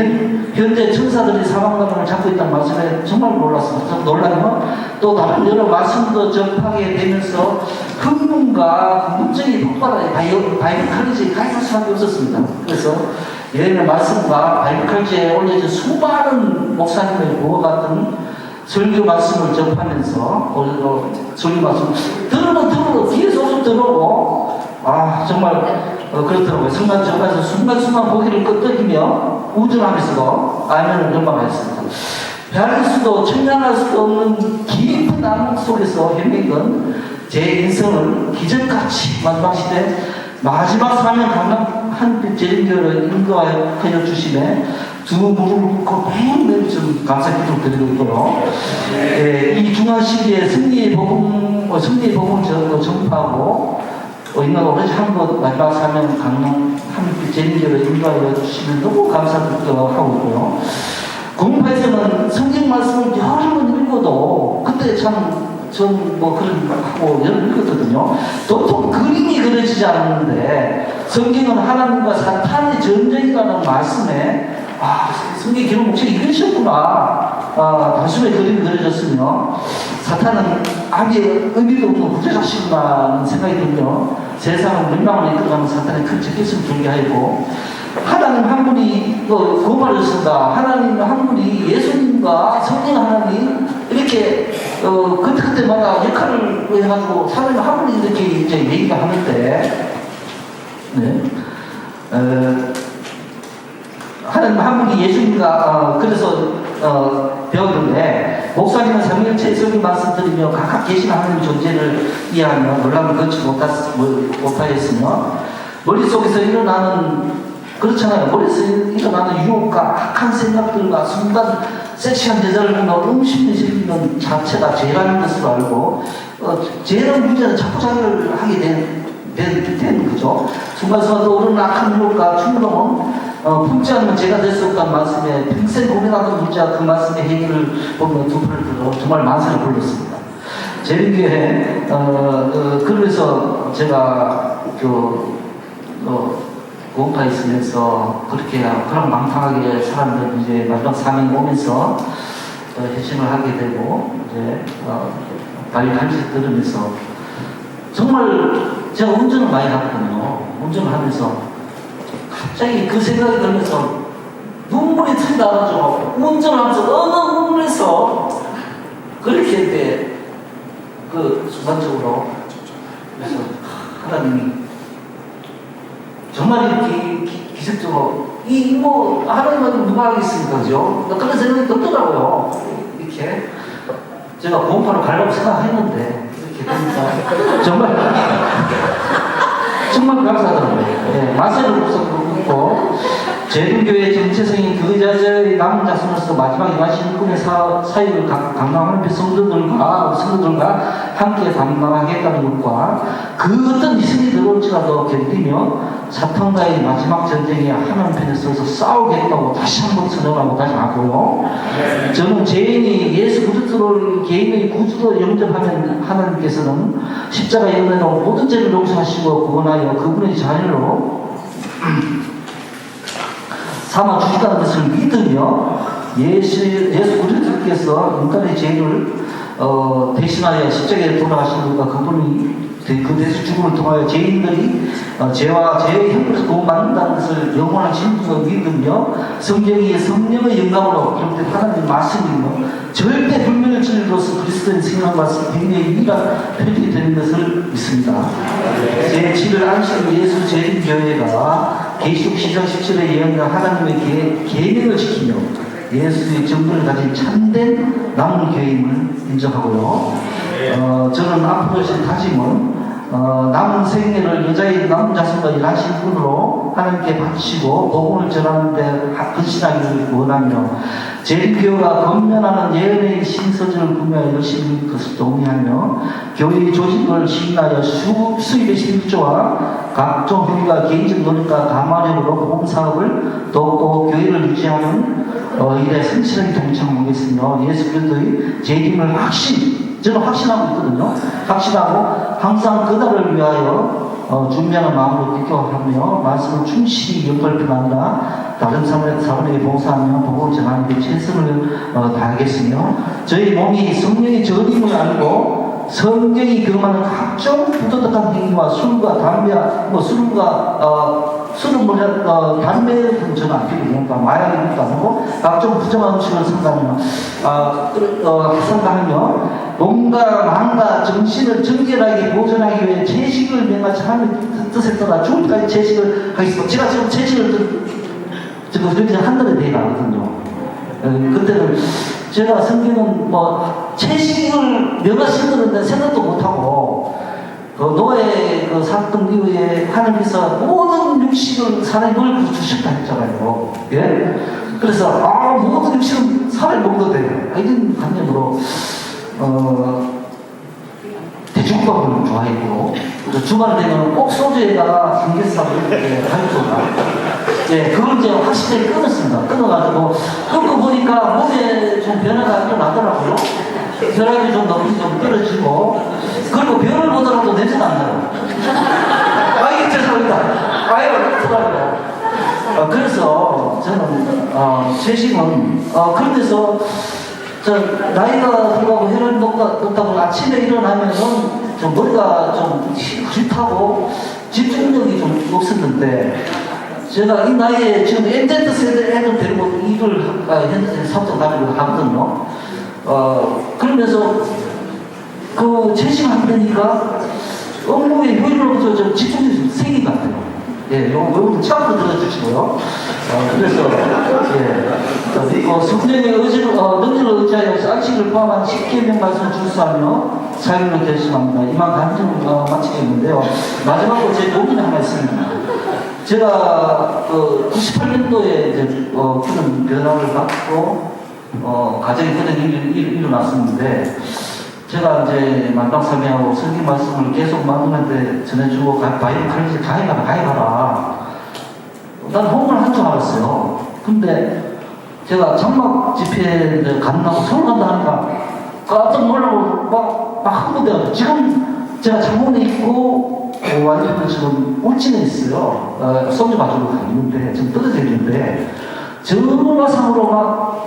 현재 천사들이 사망감을 잡고 있다는 말씀에 정말 놀랐습니다. 놀라면 또 다른 여러 말씀도 접하게 되면서 흥분과 궁금증이 폭발하게 바이블 칼리지에 가입할 수밖에 없었습니다. 그래서 여행의 말씀과 바이블 칼리지에 올려진 수많은 목사님의 보호 같은 설교 말씀을 접하면서 설교 말씀 들으면 뒤에서 좀 들어오고 정말 그렇더라고요. 순간순간에서 순간순간 고개를 끄덕이며 우준하면서도 아멘을 연방하였습니다. 배할 수도 청량할 수도 없는 깊은 암흑 속에서 헤매던 제 인생을 기적같이 마지막 시대 마지막 사명 강남 한빛 재림교회를 인도하여 주심에 두 무릎을 꿇고 매일매일 좀 감사 기도를 드리고 있고요. 이 중한 시기에 승리의 복음을 전파하고 인간 오로지 한국 마지막 사명 강남 한빛 재림교회를 인도하여 주시면 너무 감사하고 있고요. 공파에서는 성경 말씀을 여러 번 읽어도 그때 뭐 그런 하고 여러 번 읽었거든요. 도통 그림이 그려지지 않는데 성경은 하나님과 사탄의 전쟁이라는 말씀에 성경 기록 목적이 이러셨구나. 단순히 그림이 그려졌으며 사탄은 아무리 의미도 없는 부재자식이라는 생각이 들며 세상을 멸망을 이끌어가는 사탄의 큰 적개심을 들게 하고 하나님 한 분이 그 말을 쓴다. 하나님 한 분이 예수님과 성령 하나님 이렇게 그때마다 역할을 해가지고 사람이 한 분이 이렇게 이제 얘기가 하는데 하나님 한 분이 예수님과 그래서 배웠는데 목사님은 삼위일체의 설교 말씀드리며 각각 계신 하나님의 존재를 이해하며 놀람을 거치 못하였으며 머릿속에서 일어나는 그렇잖아요. 머릿속에서 일어나는 유혹과 악한 생각들과 순간 섹시한 여자를 보며 음식을 즐기는 자체가 죄라는 것을 알고 죄는 문제는 자꾸 자기를 하게 되는 거죠. 순간순간 떠오르는 악한 유혹과 충동은 품지 않으면 죄가 될 수 없다는 말씀에 평생 고민하던 문제와 그 말씀의 해결을 보며 두 팔을 들어 정말 만세를 불렀습니다. 재림교회 그래서 제가 공파에 있으면서 그렇게 그랑망탕하게 사람들 이제 마지막 사명이 오면서 회심을 하게 되고 이제 바이블 간식 들으면서 정말 제가 운전을 많이 했거든요. 운전을 하면서 갑자기 그 생각이 들면서 눈물이 튀어나오죠. 운전하면서 어느 부분에서 그렇게 순간적으로 그래서 하나님이 정말 이렇게 기적적으로 하나님은 누가 하겠습니까? 그죠? 그런 생각이 들더라고요. 이렇게 제가 공파로 가려고 생각했는데 이렇게 되니까 정말 감사하더라고요. 마세를 없었고 재림교회 정체성인 교회자들의 남은 자손으로서 마지막 임하시는 꿈의 사역을 강남한 성도들과 함께 담당하겠다는 것과 그 어떤 희생이 들어올지라도 견디며 사탄과의 마지막 전쟁에 하나님편에 서서 싸우겠다고 다시 한번 선언하고 다시 하고요. 저는 죄인이 예수 그리스도를 개인의 구주로 영접하면 하나님께서는 십자가 연회로 모든 죄를 용서하시고 구원하여 그분의 자녀로 삼아 주시다는 것을 믿으며 예수 그리스도께서 인간의 죄를 대신하여 십자가에 돌아가신 것과 그분이 그 대수 죽음을 통하여 죄인들이 죄와 죄의 형벌에서 구원받는다는 것을 영원한 진리로 믿으며 성경이 성령의 영감으로 기록된 하나님의 말씀이며 절대 불멸의 진리로서 그리스도의 생명과 생명의 유일한 표적이 되는 것을 믿습니다. 제7일 안식 예수 재림교회가 계시록 10장 17의 예언과 하나님의 계명을 지키며 예수의 정도를 가진 참된 남은 교회임을 인정하고요. 저는 앞으로 신 다짐은 남은 생애를 여자의 남은 자손과 일하신 분으로 하나님께 바치고 복음을 전하는데 헌신하기를 원하며 재림교회가 건면하는 예언의 신서전을 구매하여 열심히 그것을 동의하며 교회의 조직을 시인하여 수입의 실조와 각종 교회가 개인적 노력과 다마력으로 복음사업을 돕고 교회를 유지하는 일에 성실하게 동참하겠으며 예수 그리스도의 재림을 저는 확신하고 있거든요. 확신하고 항상 그날을 위하여 준비하는 마음으로 기도하며 말씀을 충실히 연구할 뿐 아니라 다른 사람에게 봉사하며 복음을 전하는 데 최선을 다하겠으며 저희 몸이 성령의 전임을 알고 성경이 금하는 각종 부도덕한 행위와 술과 담배, 술은 담배는 저는 안 피우고 마약입니까 하고 각종 부정한 음식을 삼가하며 몸과 마음과 정신을 정결하게 보존하기 위해 채식을 명하지 하는 뜻에 따라 죽을 때까지 채식을 하겠습니다. 제가 지금 채식을 그렇게 한달에 대해 가거든요. 그때는 제가 성경은 채식을 명하시는 생각도 못하고 노아의 그 사건 이후에 하나님께서 모든 육식을 사람이 먹을 주셨다 했잖아요. 예? 그래서 모든 육식은 사람이 먹어도 돼요. 이런 관념으로 돼지국밥을 좋아했고 주말 되면 꼭 소주에다가 삼겹살을 이렇게 하였구나. 예, 그걸 이제 확실히 끊었습니다. 끊어가지고 끊고 보니까 몸에 좀 변화가 일어나더라고요. 혈압이 좀 너무 좀 떨어지고 그리고 별을 보더라도 냄새가 안 나요. 이게 죄송합니다. 그렇더라고요. 그래서 저는 채식은 그런데서 나이가 들어가고 혈압이 높다고 아침에 일어나면은 좀 머리가 좀 흐릿하고 집중력이 좀 없었는데 제가 이 나이에 지금 MZ 세대 애들 데리고 일을 현재 사업장 다니고 하거든요. 그러면서 그 채식을 하니까 업무의 효율로부터 좀 집중력이 좀 생긴 것 같아요. 예, 요거 참고 들어주시고요. 그래서 성령의 의지를 능력을 의지하여 쌀식을 포함한 10계명 말씀을 준수하며 사용을 결심합니다. 이만 간증을 마치겠는데요. 마지막으로 제 고민이 하나 있습니다. 제가 98년도에 이제 그런 변화를 받고 가정에 그런 일이 일어났었는데 제가 이제 만방사명하고 성경 말씀을 계속 만들는데 전해주고 바이블 칼리지 가해가라. 난 호응을 한 줄 알았어요. 근데 제가 장막 집회에 간다고 서울 간다 하니까 깜짝 놀라고 막 흥분돼가지고 지금 제가 장문에 있고 와이프는 지금 울진에 있어요. 손주 가지고 가는데 지금 떨어져 있는데 전화상으로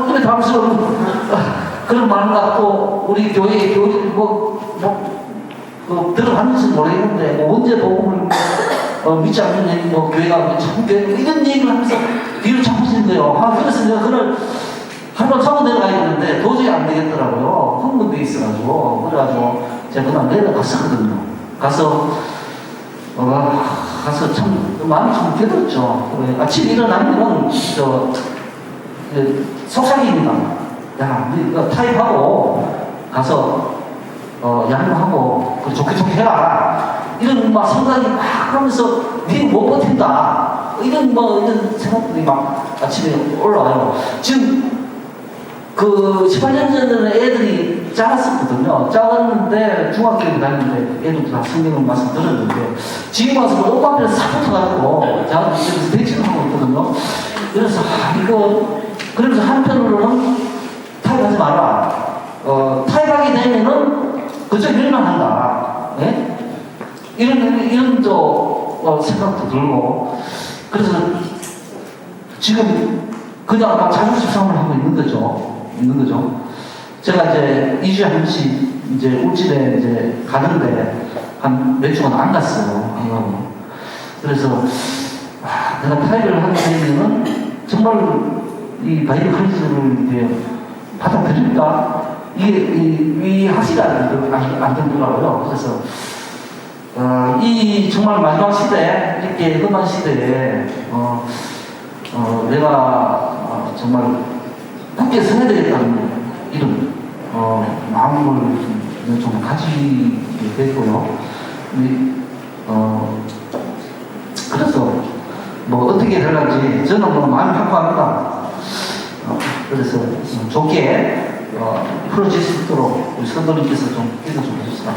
그래 당스러운 그런 마음 갖고 우리 교회에 들어갔는지 모르겠는데 언제 복음을 믿지 않는 교회가 참교회 이런 얘기를 하면서 뒤로 잡으시는 거예요. 그래서 내가 그걸 한번 차고 내려가야 되는데 도저히 안 되겠더라고요. 흥분돼 있어가지고 그래가지고 제가 그날 내려갔었거든요. 가서 참 마음이 좀 깨졌죠. 아침에 일어나면 속삭입니다. 야, 너 타입하고 가서 양보하고 좋게 해라. 이런 막 생각이 막 하면서 니는 못 버틴다. 이런 생각들이 막 아침에 올라와요. 지금 18년 전에는 애들이 작았었거든요. 작았는데 중학교에 다니는데 애들도 다 성경 말씀 들었는데 지금 와서 옷 앞에 싹 붙어가지고 그래서 대치를 하고 있거든요. 그래서 그러면서 한편으로는 타협하지 마라. 타협하게 되면은 그저 멸망한다. 예? 이런 생각도 들고 그래서 지금 그냥 막 자존심 싸움을 하고 있는 거죠. 제가 이제 2주에 한 번씩 이제 울진에 이제 가는데 한 몇 주간 안 갔어요. 안 가고. 그래서 내가 타협을 하게 되면은 정말 이 바이블 칼리지를 이제 받아들일까? 이게 확실히 안 되더라고요. 그래서 이 정말 마지막 시대, 이렇게 험한 시대에 내가 정말 굳게 서야 되겠다는 이런 마음을 좀 가지게 됐고요. 그래서 어떻게 될런지 저는 마음이 확고합니다. 그래서 좋게 풀어질 수 있도록 우리 선도님께서 좀 기도 좀 해주시다.